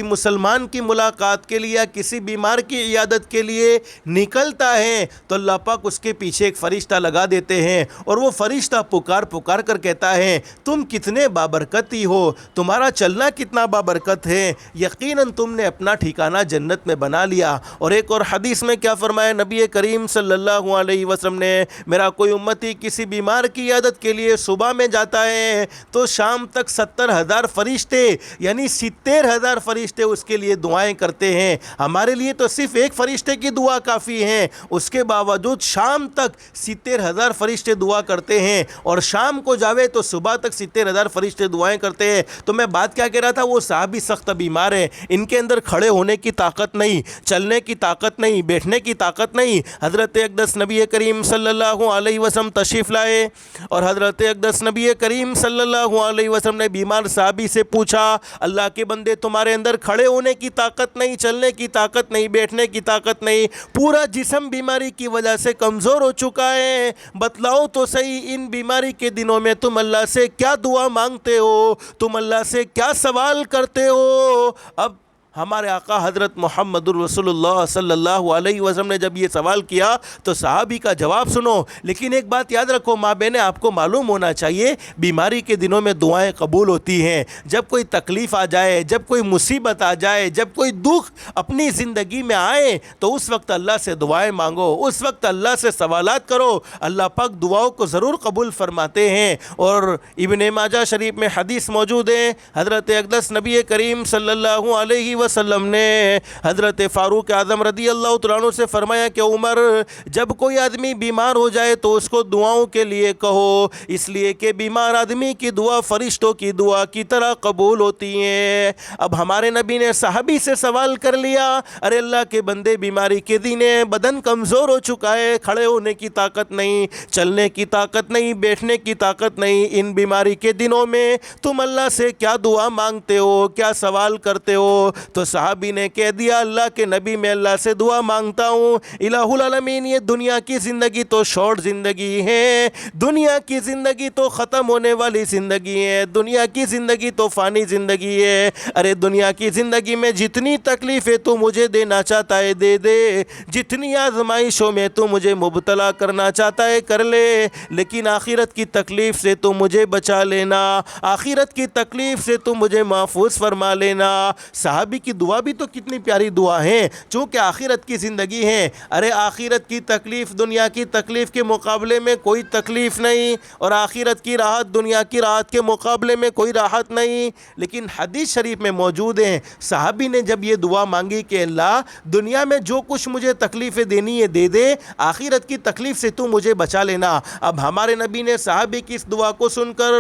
مسلمان کی ملاقات کے لیے یا کسی بیمار کی عیادت کے لیے نکلتا ہے تو اللہ پاک اس کے پیچھے ایک فرشتہ لگا دیتے ہیں، اور وہ فرشتہ پکار کر کہتا ہے تم کتنے بابرکتی ہو، تمہارا چلنا کتنا بابرکت ہے، یقیناً تم نے اپنا ٹھکانہ جنت میں بنا لیا۔ اور ایک اور حدیث میں کیا فرمایا نبی کریم صلی اللہ علیہ وسلم نے میرا کوئی امتی کسی بیمار کی عیادت کے لیے صبح میں جاتا ہے تو شام تک 70,000 فرشتے یعنی 70,000 فرشتے اس کے لیے دعائیں کرتے ہیں. ہمارے لیے تو صرف ایک فرشتے کی دعا کافی ہے, اس کے باوجود شام تک 70,000 فرشتے دعا کرتے ہیں, اور شام کو جاوے تو صبح تک 70,000 فرشتے دعائیں کرتے ہیں. تو میں بات کیا کہہ رہا تھا, وہ صحابی سخت بیمار ہیں, ان کے اندر کھڑے ہونے کی طاقت نہیں, چلنے کی طاقت نہیں, بیٹھنے کی طاقت نہیں. حضرت اقدس نبی کریم صلی اللہ علیہ وسلم تشریف لائے اور حضرت اقدس نبی کریم صلی اللہ علیہ وسلم نے بیمار صحابی سے پوچھا, اللہ کے بندے تمہارے اندر کھڑے ہونے کی طاقت نہیں, چلنے کی طاقت نہیں, بیٹھنے کی طاقت نہیں, پورا جسم بیماری کی وجہ سے کمزور ہو چکا ہے, بتلاؤ تو صحیح ان بیماری کے دنوں میں تم اللہ سے کیا دعا مانگتے ہو, تم اللہ سے کیا سوال کرتے ہو. اب ہمارے آقا حضرت محمد الرسول اللہ صلی اللہ علیہ وسلم نے جب یہ سوال کیا تو صحابی کا جواب سنو. لیکن ایک بات یاد رکھو ماں بہنیں, آپ کو معلوم ہونا چاہیے بیماری کے دنوں میں دعائیں قبول ہوتی ہیں. جب کوئی تکلیف آ جائے, جب کوئی مصیبت آ جائے, جب کوئی دکھ اپنی زندگی میں آئے تو اس وقت اللہ سے دعائیں مانگو, اس وقت اللہ سے سوالات کرو, اللہ پاک دعاؤں کو ضرور قبول فرماتے ہیں. اور ابن ماجہ شریف میں حدیث موجود ہے, حضرت اقدس نبی کریم صلی اللہ علیہ وسلم نے حضرت فاروق اعظم رضی اللہ تعالیٰ عنہ سے فرمایا کہ عمر, جب کوئی آدمی بیمار ہو جائے تو اس کو دعاؤں کے لیے کہو, اس لیے کہ بیمار آدمی کی دعا فرشتوں کی دعا کی طرح قبول ہوتی ہیں. اب ہمارے نبی نے صحابی سے سوال کر لیا, ارے اللہ کے بندے بیماری کے دن بدن کمزور ہو چکا ہے, کھڑے ہونے کی طاقت نہیں, چلنے کی طاقت نہیں, بیٹھنے کی طاقت نہیں, ان بیماری کے دنوں میں تم اللہ سے کیا دعا مانگتے ہو, کیا سوال کرتے ہو. تو صحابی نے کہہ دیا, اللہ کے نبی میں اللہ سے دعا مانگتا ہوں, الہ العالمین یہ دنیا کی زندگی تو شارٹ زندگی ہے, دنیا کی زندگی تو ختم ہونے والی زندگی ہے, دنیا کی زندگی تو فانی زندگی ہے. ارے دنیا کی زندگی میں جتنی تکلیفیں تو مجھے دینا چاہتا ہے دے دے, جتنی آزمائشوں میں تو مجھے مبتلا کرنا چاہتا ہے کر لے, لیکن آخرت کی تکلیف سے تو مجھے بچا لینا, آخرت کی تکلیف سے تو مجھے محفوظ فرما لینا. صحابی کی دعا بھی تو کتنی پیاری دعا ہے, چونکہ آخرت کی زندگی ہے. ارے آخرت کی تکلیف دنیا کی تکلیف کے مقابلے میں کوئی تکلیف نہیں, اور آخرت کی راحت دنیا کی راحت کے مقابلے میں کوئی راحت نہیں. لیکن حدیث شریف میں موجود ہیں, صحابی نے جب یہ دعا مانگی کہ اللہ دنیا میں جو کچھ مجھے تکلیفیں دینی ہے دے دے, آخرت کی تکلیف سے تو مجھے بچا لینا. اب ہمارے نبی نے صحابی کی اس دعا کو سن کر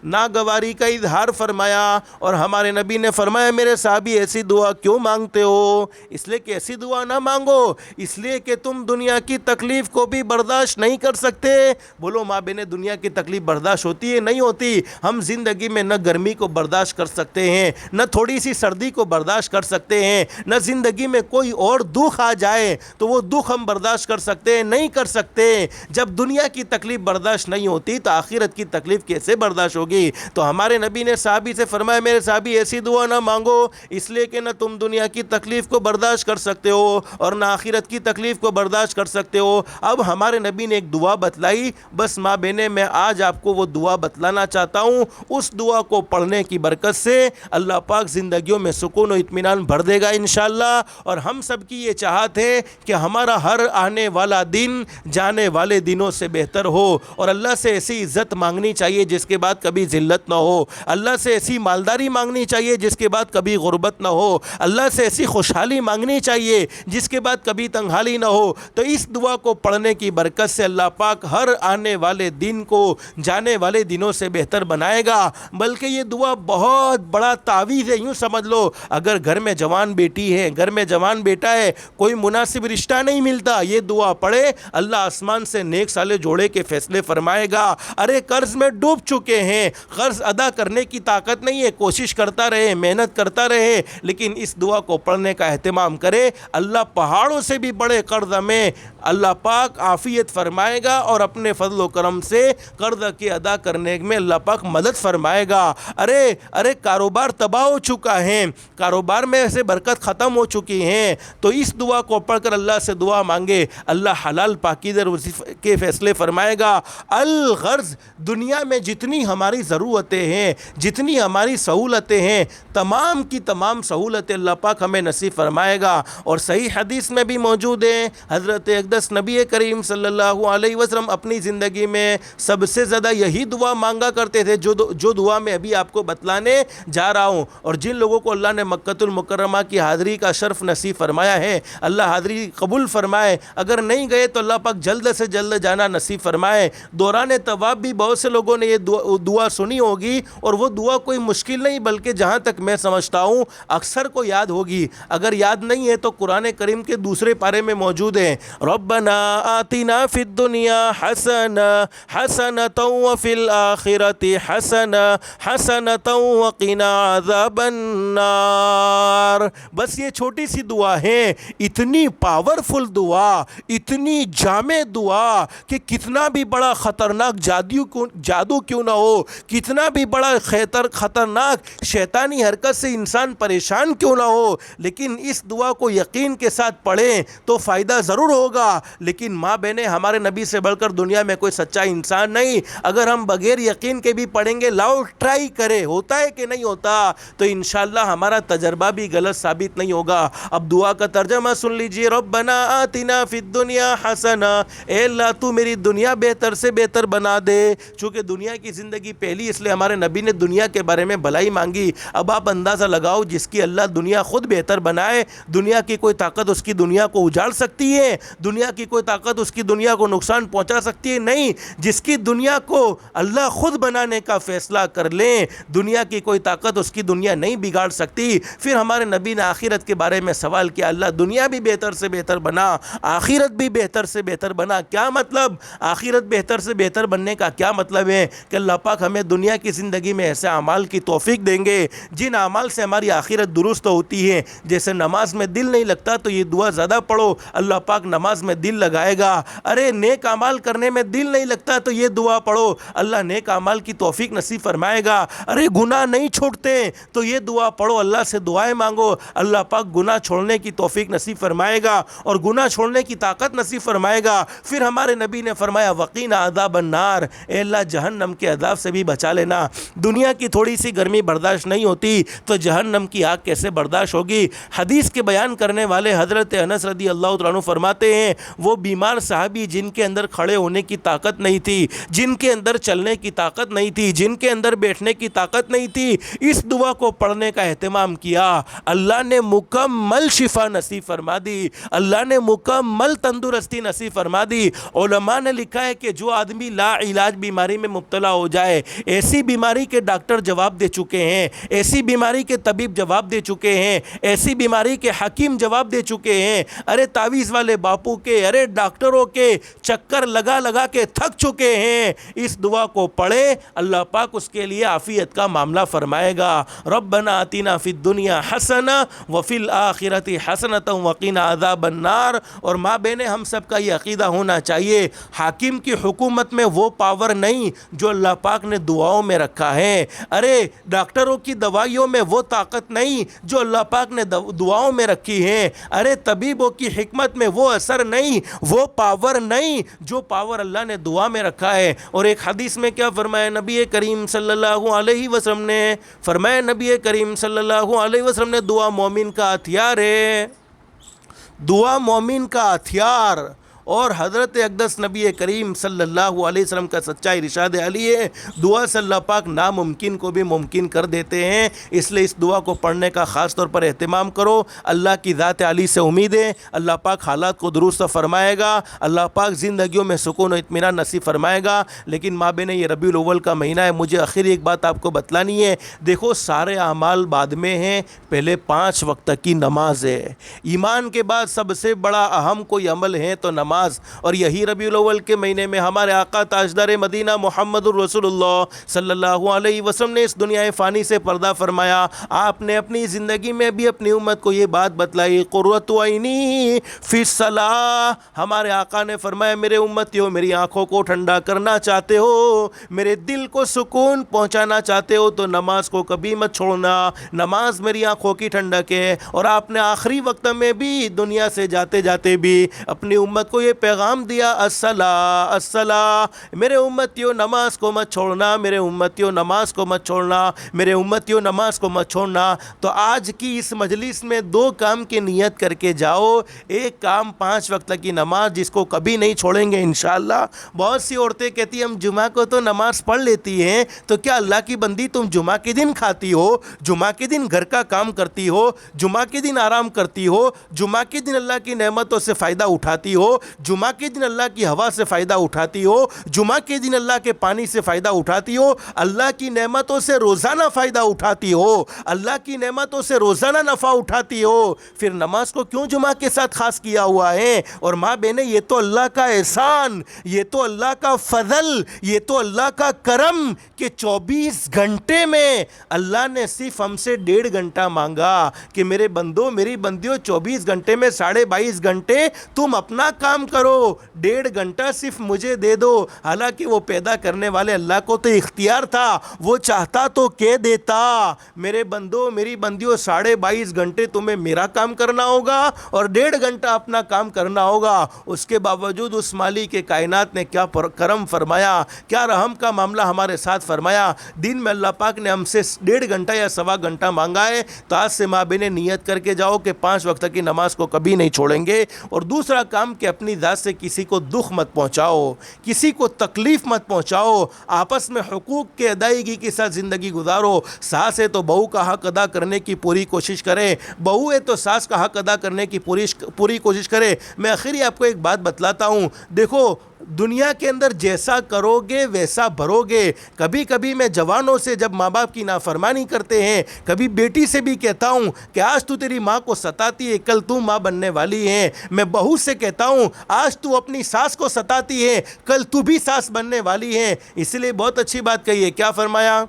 ناگواری کا اظہار فرمایا, اور ہمارے نبی نے فرمایا میرے صحابی ایسی دعا کیوں مانگتے ہو, اس لیے کہ ایسی دعا نہ مانگو, اس لیے کہ تم دنیا کی تکلیف کو بھی برداشت نہیں کر سکتے. بولو ماں بہنیں, دنیا کی تکلیف برداشت ہوتی ہے؟ نہیں ہوتی. ہم زندگی میں نہ گرمی کو برداشت کر سکتے ہیں, نہ تھوڑی سی سردی کو برداشت کر سکتے ہیں, نہ زندگی میں کوئی اور دکھ آ جائے تو وہ دکھ ہم برداشت کر سکتے ہیں, نہیں کر سکتے. جب دنیا کی تکلیف برداشت نہیں ہوتی تو آخرت کی تکلیف کیسے برداشت ہوگی؟ تو ہمارے نبی نے صحابی سے فرمایا میرے صحابی ایسی دعا نہ مانگو, اس لیے کہ نہ تم دنیا کی تکلیف کو برداشت کر سکتے ہو اور نہ آخرت کی تکلیف کو برداشت کر سکتے ہو. اب ہمارے نبی نے ایک دعا بتلائی, بس ماں بہنیں میں آج آپ کو وہ دعا بتلانا چاہتا ہوں. اس دعا کو پڑھنے کی برکت سے اللہ پاک زندگیوں میں سکون و اطمینان بھر دے گا انشاءاللہ. اور ہم سب کی یہ چاہت ہے کہ ہمارا ہر آنے والا دن جانے والے دنوں سے بہتر ہو, اور اللہ سے ایسی عزت مانگنی چاہیے جس کے بعد کبھی ذلت نہ ہو, اللہ سے ایسی مالداری مانگنی چاہیے جس کے بعد کبھی غربت نہ ہو, اللہ سے ایسی خوشحالی مانگنی چاہیے جس کے بعد کبھی تنگحالی نہ ہو. تو اس دعا کو پڑھنے کی برکت سے اللہ پاک ہر آنے والے دن کو جانے والے دنوں سے بہتر بنائے گا. بلکہ یہ دعا بہت بڑا تعویذ ہے, یوں سمجھ لو اگر گھر میں جوان بیٹی ہے, گھر میں جوان بیٹا ہے, کوئی مناسب رشتہ نہیں ملتا, یہ دعا پڑھے اللہ آسمان سے نیک سالے جوڑے کے فیصلے فرمائے گا. ارے قرض میں ڈوب چکے ہیں, قرض ادا کرنے کی طاقت نہیں ہے, کوشش کرتا رہے, محنت کرتا رہے, لیکن اس دعا کو پڑھنے کا اہتمام کرے, اللہ پہاڑوں سے بھی بڑے قرض میں اللہ پاک عافیت فرمائے گا, اور اپنے فضل و کرم سے قرض کے ادا کرنے میں اللہ پاک مدد فرمائے گا. ارے کاروبار تباہ ہو چکا ہے, کاروبار میں ایسے برکت ختم ہو چکی ہیں, تو اس دعا کو پڑھ کر اللہ سے دعا مانگے, اللہ حلال پاکیزہ کے فیصلے فرمائے گا. الغرض دنیا میں جتنی ہماری ہماری ضرورتیں ہیں، جتنی ہماری سہولتیں ہیں، تمام کی تمام سہولتیں اللہ پاک ہمیں نصیب فرمائے گا۔ اور صحیح حدیث میں بھی موجود ہے، حضرت اقدس نبی کریم صلی اللہ علیہ وسلم اپنی زندگی میں سب سے زیادہ یہی دعا مانگا کرتے تھے جو دعا میں ابھی آپ کو بتلانے جا رہا ہوں۔ اور جن لوگوں کو اللہ نے مکۃ المکرمہ کی حاضری کا شرف نصیب فرمایا ہے، اللہ حاضری قبول فرمائے، اگر نہیں گئے تو اللہ پاک جلد سے جلد جانا نصیب فرمائے۔ دوران طواف بھی بہت سے لوگوں نے یہ دعا سنی ہوگی، اور وہ دعا کوئی مشکل نہیں بلکہ جہاں تک میں سمجھتا ہوں اکثر کو یاد ہوگی۔ اگر یاد نہیں ہے تو قرآن کریم کے دوسرے پارے میں موجود ہے، ربنا آتنا فی الدنیا حسنہ حسنۃ وفی الآخرۃ حسنہ حسنۃ وقنا عذاب النار۔ بس یہ چھوٹی سی دعا ہے، اتنی پاورفل دعا، اتنی جامع دعا کہ کتنا بھی بڑا خطرناک جادو کیوں نہ ہو، کتنا بھی بڑا خطرناک شیطانی حرکت سے انسان پریشان کیوں نہ ہو، لیکن اس دعا کو یقین کے ساتھ پڑھیں تو فائدہ ضرور ہوگا۔ لیکن ماں بہنیں، ہمارے نبی سے بڑھ کر دنیا میں کوئی سچا انسان نہیں۔ اگر ہم بغیر یقین کے بھی پڑھیں گے، لاؤ ٹرائی کرے، ہوتا ہے کہ نہیں ہوتا، تو انشاءاللہ ہمارا تجربہ بھی غلط ثابت نہیں ہوگا۔ اب دعا کا ترجمہ سن لیجئے، ربنا آتنا فی الدنیا حسنہ، اے اللہ تو میری دنیا بہتر سے بہتر بنا دے۔ چونکہ دنیا کی زندگی پہلی، اس لیے ہمارے نبی نے دنیا کے بارے میں بھلائی مانگی۔ اب آپ اندازہ لگاؤ، جس کی اللہ دنیا خود بہتر بنائے، دنیا کی کوئی طاقت اس کی دنیا کو اجاڑ سکتی ہے؟ دنیا کی کوئی طاقت اس کی دنیا کو نقصان پہنچا سکتی ہے؟ نہیں۔ جس کی دنیا کو اللہ خود بنانے کا فیصلہ کر لیں، دنیا کی کوئی طاقت اس کی دنیا نہیں بگاڑ سکتی۔ پھر ہمارے نبی نے آخرت کے بارے میں سوال کیا، اللہ دنیا بھی بہتر سے بہتر بنا، آخرت بھی بہتر سے بہتر بنا۔ کیا مطلب؟ آخرت بہتر سے بہتر بننے کا کیا مطلب ہے؟ کہ اللہ پاک ہمیں دنیا کی زندگی میں ایسے اعمال کی توفیق دیں گے جن اعمال سے ہماری آخرت درست ہوتی ہے۔ جیسے نماز میں دل نہیں لگتا تو یہ دعا زیادہ پڑھو، اللہ پاک نماز میں دل لگائے گا۔ ارے نیک اعمال کرنے میں دل نہیں لگتا تو یہ دعا پڑھو، اللہ نیک اعمال کی توفیق نصیب فرمائے گا۔ ارے گناہ نہیں چھوڑتے تو یہ دعا پڑھو، اللہ سے دعائیں مانگو، اللہ پاک گناہ چھوڑنے کی توفیق نصیب فرمائے گا اور گناہ چھوڑنے کی طاقت نصیب فرمائے گا۔ پھر ہمارے نبی نے فرمایا وقینا عذاب النار، اے اللہ جہنم کے عذاب سے بھی بچا لینا۔ دنیا کی تھوڑی سی گرمی برداشت نہیں ہوتی تو جہنم کی آگ کیسے برداشت ہوگی؟ حدیث کے بیان کرنے والے حضرت انس رضی اللہ تعالیٰ عنہ فرماتے ہیں، وہ بیمار صحابی جن کے اندر کھڑے ہونے کی طاقت نہیں تھی، جن کے اندر چلنے کی طاقت نہیں تھی، جن کے اندر بیٹھنے کی طاقت نہیں تھی، اس دعا کو پڑھنے کا اہتمام کیا، اللہ نے مکمل شفا نصیب فرما دی، اللہ نے مکمل تندرستی نصیب فرما دی۔ علماء نے لکھا ہے کہ جو آدمی لا علاج بیماری میں مبتلا ہو جائے، ایسی بیماری کے ڈاکٹر جواب دے چکے ہیں، ایسی بیماری کے طبیب جواب دے چکے ہیں، ایسی بیماری کے حکیم جواب دے چکے ہیں، ارے تعویذ والے باپو کے، ارے ڈاکٹروں کے چکر لگا لگا کے تھک چکے ہیں، اس دعا کو پڑھے، اللہ پاک اس کے لیے عافیت کا معاملہ فرمائے گا۔ ربنا آتنا فی الدنیا حسنہ وفی الآخرۃ حسنۃ وقنا عذاب النار۔ اور ماں بہنیں، ہم سب کا یہ عقیدہ ہونا چاہیے، حاکم کی حکومت میں وہ پاور نہیں جو اللہ پاک نے دعاؤں میں رکھا ہے، ارے ڈاکٹروں کی دوائیوں میں وہ طاقت نہیں جو اللہ پاک نے دعاؤں میں رکھی ہے، ارے طبیبوں کی حکمت میں وہ اثر نہیں، وہ پاور نہیں جو پاور اللہ نے دعا میں رکھا ہے۔ اور ایک حدیث میں کیا فرمایا نبی کریم صلی اللہ علیہ وسلم نے؟ فرمایا نبی کریم صلی اللہ علیہ وسلم نے، دعا مومن کا ہتھیار ہے، دعا مومن کا ہتھیار۔ اور حضرت اقدس نبی کریم صلی اللہ علیہ وسلم کا سچا ارشاد علی ہے، دعا سے اللہ پاک ناممکن کو بھی ممکن کر دیتے ہیں۔ اس لیے اس دعا کو پڑھنے کا خاص طور پر اہتمام کرو۔ اللہ کی ذات علی سے امید ہے اللہ پاک حالات کو درست فرمائے گا، اللہ پاک زندگیوں میں سکون و اطمینان نصیب فرمائے گا۔ لیکن ماں بہنیں، یہ ربیع الاول کا مہینہ ہے، مجھے آخری ایک بات آپ کو بتلانی ہے۔ دیکھو، سارے اعمال بعد میں ہیں، پہلے 5 وقت کی نماز ہے۔ ایمان کے بعد سب سے بڑا اہم کوئی عمل ہے تو نماز، اور یہی ربیع الاول کے مہینے میں ہمارے آقا تاجدار مدینہ محمد الرسول اللہ صلی اللہ علیہ وسلم نے اس دنیا فانی سے پردہ فرمایا۔ آپ نے اپنی زندگی میں بھی اپنی امت کو یہ بات بتلائی، قرۃ عینی فی الصلاۃ۔ ہمارے آقا نے فرمایا، میرے امتیوں، میری آنکھوں کو ٹھنڈا کرنا چاہتے ہو، میرے دل کو سکون پہنچانا چاہتے ہو تو نماز کو کبھی مت چھوڑنا، نماز میری آنکھوں کی ٹھنڈک ہے۔ اور آپ نے آخری وقت میں بھی دنیا سے جاتے جاتے بھی اپنی امت کو یہ پیغام دیا الصلاۃ الصلاۃ، میرے امتیوں نماز کو مت چھوڑنا، میرے امتیوں نماز کو مت چھوڑنا، میرے امتیوں نماز کو مت چھوڑنا۔ تو آج کی اس مجلس میں 2 کام کی نیت کر کے جاؤ۔ ایک کام 5 وقت کی نماز، جس کو کبھی نہیں چھوڑیں گے انشاءاللہ۔ بہت سی عورتیں کہتی ہیں ہم جمعہ کو تو نماز پڑھ لیتی ہیں، تو کیا اللہ کی بندی تم جمعہ کے دن کھاتی ہو، جمعہ کے دن گھر کا کام کرتی ہو، جمعہ کے دن آرام کرتی ہو، جمعہ کے دن اللہ کی نعمتوں سے فائدہ اٹھاتی ہو، جمعہ کے دن اللہ کی ہوا سے فائدہ اٹھاتی ہو، جمعہ کے دن اللہ کے پانی سے فائدہ اٹھاتی ہو، اللہ کی نعمتوں سے روزانہ فائدہ اٹھاتی ہو، اللہ کی نعمتوں سے روزانہ نفع اٹھاتی ہو، پھر نماز کو کیوں جمعہ کے ساتھ خاص کیا ہوا ہے؟ اور ماں بہنیں، یہ تو اللہ کا احسان، یہ تو اللہ کا فضل، یہ تو اللہ کا کرم کہ 24 گھنٹے میں اللہ نے صرف ہم سے 1.5 گھنٹہ مانگا کہ میرے بندو میری بندیوں 24 گھنٹے میں 22.5 گھنٹے تم اپنا کام کرو، 1.5 گھنٹہ صرف مجھے دے دو۔ حالانکہ وہ پیدا کرنے والے اللہ کو تو اختیار تھا، وہ چاہتا تو کہہ دیتا میرے بندو میری بندیوں 22.5 گھنٹے تمہیں میرا کام کرنا ہوگا اور 1.5 گھنٹہ اپنا کام کرنا ہوگا۔ اس کے باوجود اس مالک کے کائنات نے کیا کرم فرمایا، کیا رحم کا معاملہ ہمارے ساتھ فرمایا۔ دن میں اللہ پاک نے ہم سے 1.5 گھنٹہ یا 1.25 گھنٹہ مانگا ہے، تو آج سے ماں بہنیں نیت کر کے جاؤ کہ 5 وقت کی نماز کو کبھی نہیں چھوڑیں گے۔ اور دوسرا کام کہ اپنی ذات سے کسی کو دکھ مت پہنچاؤ، کسی کو تکلیف مت پہنچاؤ، آپس میں حقوق کے ادائیگی کے ساتھ زندگی گزارو۔ ساس ہے تو بہو کا حق ادا کرنے کی پوری کوشش کرے، بہو ہے تو ساس کا حق ادا کرنے کی پوری کوشش کرے۔ میں آخری آپ کو ایک بات بتلاتا ہوں، دیکھو دنیا کے اندر جیسا کرو گے ویسا بھرو گے۔ کبھی کبھی میں جوانوں سے جب ماں باپ کی نافرمانی کرتے ہیں، کبھی بیٹی سے بھی کہتا ہوں کہ آج تو تیری ماں کو ستاتی ہے، کل تو ماں بننے والی ہے۔ میں بہو سے کہتا ہوں آج تو اپنی ساس کو ستاتی ہے، کل تو بھی ساس بننے والی ہے۔ اس لیے بہت اچھی بات کہی ہے، کیا فرمایا؟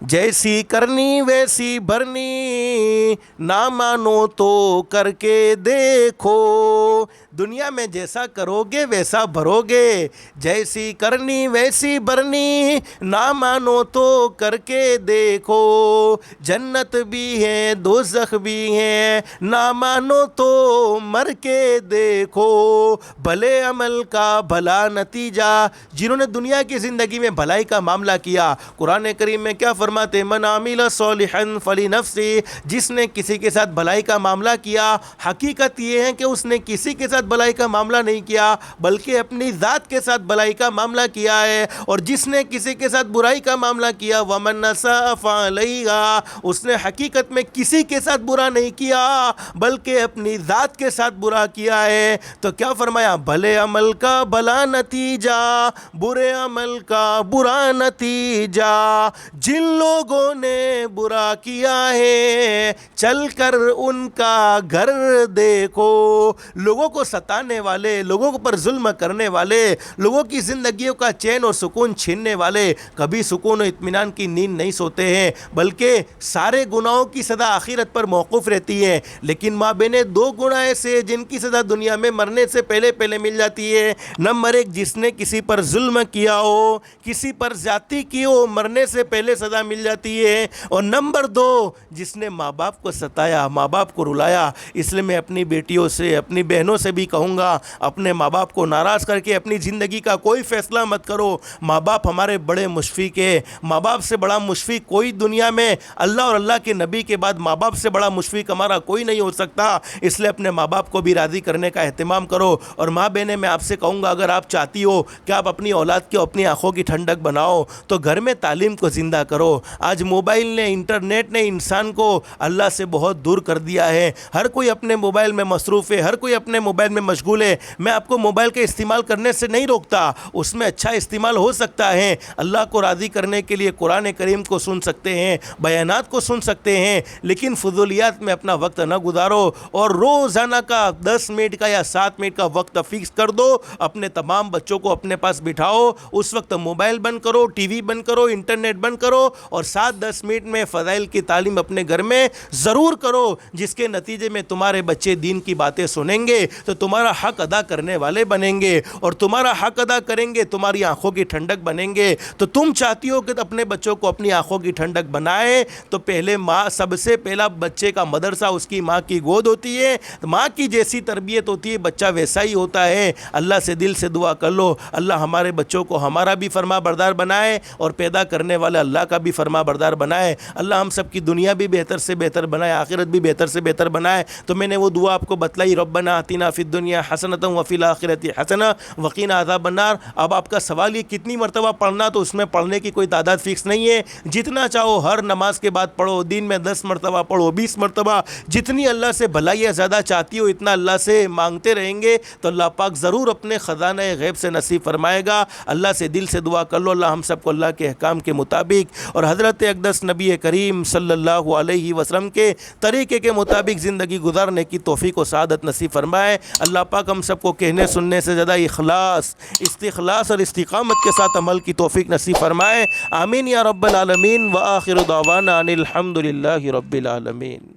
جیسی کرنی ویسی بھرنی، نہ مانو تو کر کے دیکھو۔ دنیا میں جیسا کرو گے ویسا بھرو گے، جیسی کرنی ویسی بھرنی، نہ مانو تو کر کے دیکھو۔ جنت بھی ہے دوزخ بھی ہے، نہ مانو تو مر کے دیکھو۔ بھلے عمل کا بھلا نتیجہ، جنہوں نے دنیا کی زندگی میں بھلائی کا معاملہ کیا، قرآن کریم میں کیا فرماتے؟ من عمل صالحا فلنفسہ، جس نے کسی کے ساتھ بھلائی کا معاملہ کیا، حقیقت یہ ہے کہ اس نے کسی کے ساتھ بھلائی کا معاملہ نہیں کیا بلکہ اپنی ذات کے ساتھ بھلائی کا معاملہ کیا ہے۔ اور جس نے کسی کے ساتھ برائی کا معاملہ کیا، ومن اساء فعلیہا، اس نے حقیقت میں کسی کے ساتھ برا نہیں کیا بلکہ اپنی ذات کے ساتھ برا کیا ہے۔ تو کیا فرمایا؟ بھلے عمل کا بھلا نتیجہ، برے عمل کا برا نتیجہ۔ جن لوگوں نے برا کیا ہے چل کر ان کا گھر دیکھو۔ لوگوں کو ستانے والے، لوگوں پر ظلم کرنے والے، لوگوں کی زندگیوں کا چین اور سکون چھیننے والے کبھی سکون و اطمینان کی نیند نہیں سوتے ہیں، بلکہ سارے گناہوں کی سزا آخرت پر موقوف رہتی ہے۔ لیکن ماں بہنیں، 2 گناہ ایسے ہیں جن کی سزا دنیا میں مرنے سے پہلے مل جاتی ہے۔ نمبر 1، جس نے کسی پر ظلم کیا ہو، کسی پر زیادتی کی ہو، مرنے سے پہلے سزا مل جاتی ہے۔ اور نمبر 2، جس نے ماں باپ کو ستایا، ماں باپ کو رلایا۔ اس لیے میں اپنی بیٹیوں سے، اپنی بہنوں سے بھی کہوں گا، اپنے ماں باپ کو ناراض کر کے اپنی زندگی کا کوئی فیصلہ مت کرو۔ ماں باپ ہمارے بڑے مشفق ہے، ماں باپ سے بڑا مشفق کوئی دنیا میں، اللہ اور اللہ کے نبی کے بعد ماں باپ سے بڑا مشفق ہمارا کوئی نہیں ہو سکتا۔ اس لیے اپنے ماں باپ کو بھی راضی کرنے کا اہتمام کرو۔ اور ماں بہنیں، میں آپ سے کہوں گا، اگر آپ چاہتی ہو کہ آپ اپنی اولاد کی اپنی آنکھوں کی ٹھنڈک بناؤ تو گھر میں تعلیم کو زندہ کرو۔ آج موبائل نے، انٹرنیٹ نے انسان کو اللہ سے بہت دور کر دیا ہے۔ ہر کوئی اپنے موبائل میں مصروف ہے، ہر کوئی اپنے موبائل میں مشغول ہے۔ میں آپ کو موبائل کے استعمال کرنے سے نہیں روکتا، اس میں اچھا استعمال ہو سکتا ہے۔ اللہ کو راضی کرنے کے لیے قرآن کریم کو سن سکتے ہیں، بیانات کو سن سکتے ہیں، لیکن فضولیات میں اپنا وقت نہ گزارو۔ اور روزانہ کا 10 منٹ کا یا 7 منٹ کا وقت فکس کر دو، اپنے تمام بچوں کو اپنے پاس بٹھاؤ، اس وقت موبائل بند کرو، ٹی وی بند کرو، انٹرنیٹ بند کرو، اور 7-10 منٹ میں فضائل کی تعلیم اپنے گھر میں ضرور کرو، جس کے نتیجے میں تمہارے بچے دین کی باتیں سنیں گے تو تمہارا حق ادا کرنے والے بنیں گے، اور تمہارا حق ادا کریں گے تمہاری آنکھوں کی ٹھنڈک بنیں گے۔ تو تم چاہتی ہو کہ اپنے بچوں کو اپنی آنکھوں کی ٹھنڈک بنائے، تو پہلے ماں، سب سے پہلا بچے کا مدرسہ اس کی ماں کی گود ہوتی ہے۔ ماں کی جیسی تربیت ہوتی ہے بچہ ویسا ہی ہوتا ہے۔ اللہ سے دل سے دعا کر لو، اللہ ہمارے بچوں کو ہمارا بھی فرما بردار بنائے اور پیدا کرنے والا اللہ کا بھی فرما بردار بنائے۔ اللہ ہم سب کی دنیا بھی بہتر سے بہتر بنائے، آخرت بھی بہتر سے بہتر بنائے۔ تو میں نے وہ دعا آپ کو بتلائی، ربنا آتنا فی الدنیا حسنۃ وفی الآخرۃ حسنہ وقنا عذاب النار۔ اب آپ کا سوال یہ کتنی مرتبہ پڑھنا، تو اس میں پڑھنے کی کوئی تعداد فکس نہیں ہے، جتنا چاہو ہر نماز کے بعد پڑھو، دن میں 10 مرتبہ پڑھو، 20 مرتبہ، جتنی اللہ سے بھلائیاں زیادہ چاہتی ہو اتنا اللہ سے مانگتے رہیں گے تو اللہ پاک ضرور اپنے خزانہ غیب سے نصیب فرمائے گا۔ اللہ سے دل سے دعا کر لو، اللہ ہم سب کو اللہ کے احکام کے مطابق اور حضرت اقدس نبی کریم صلی اللہ علیہ وسلم کے طریقے کے مطابق زندگی گزارنے کی توفیق و سعادت نصیب فرمائے۔ اللہ پاک ہم سب کو کہنے سننے سے زیادہ اخلاص، استخلاص اور استقامت کے ساتھ عمل کی توفیق نصیب فرمائے۔ آمین یا رب العالمین، وآخر دعوانا ان الحمد للہ رب العالمین۔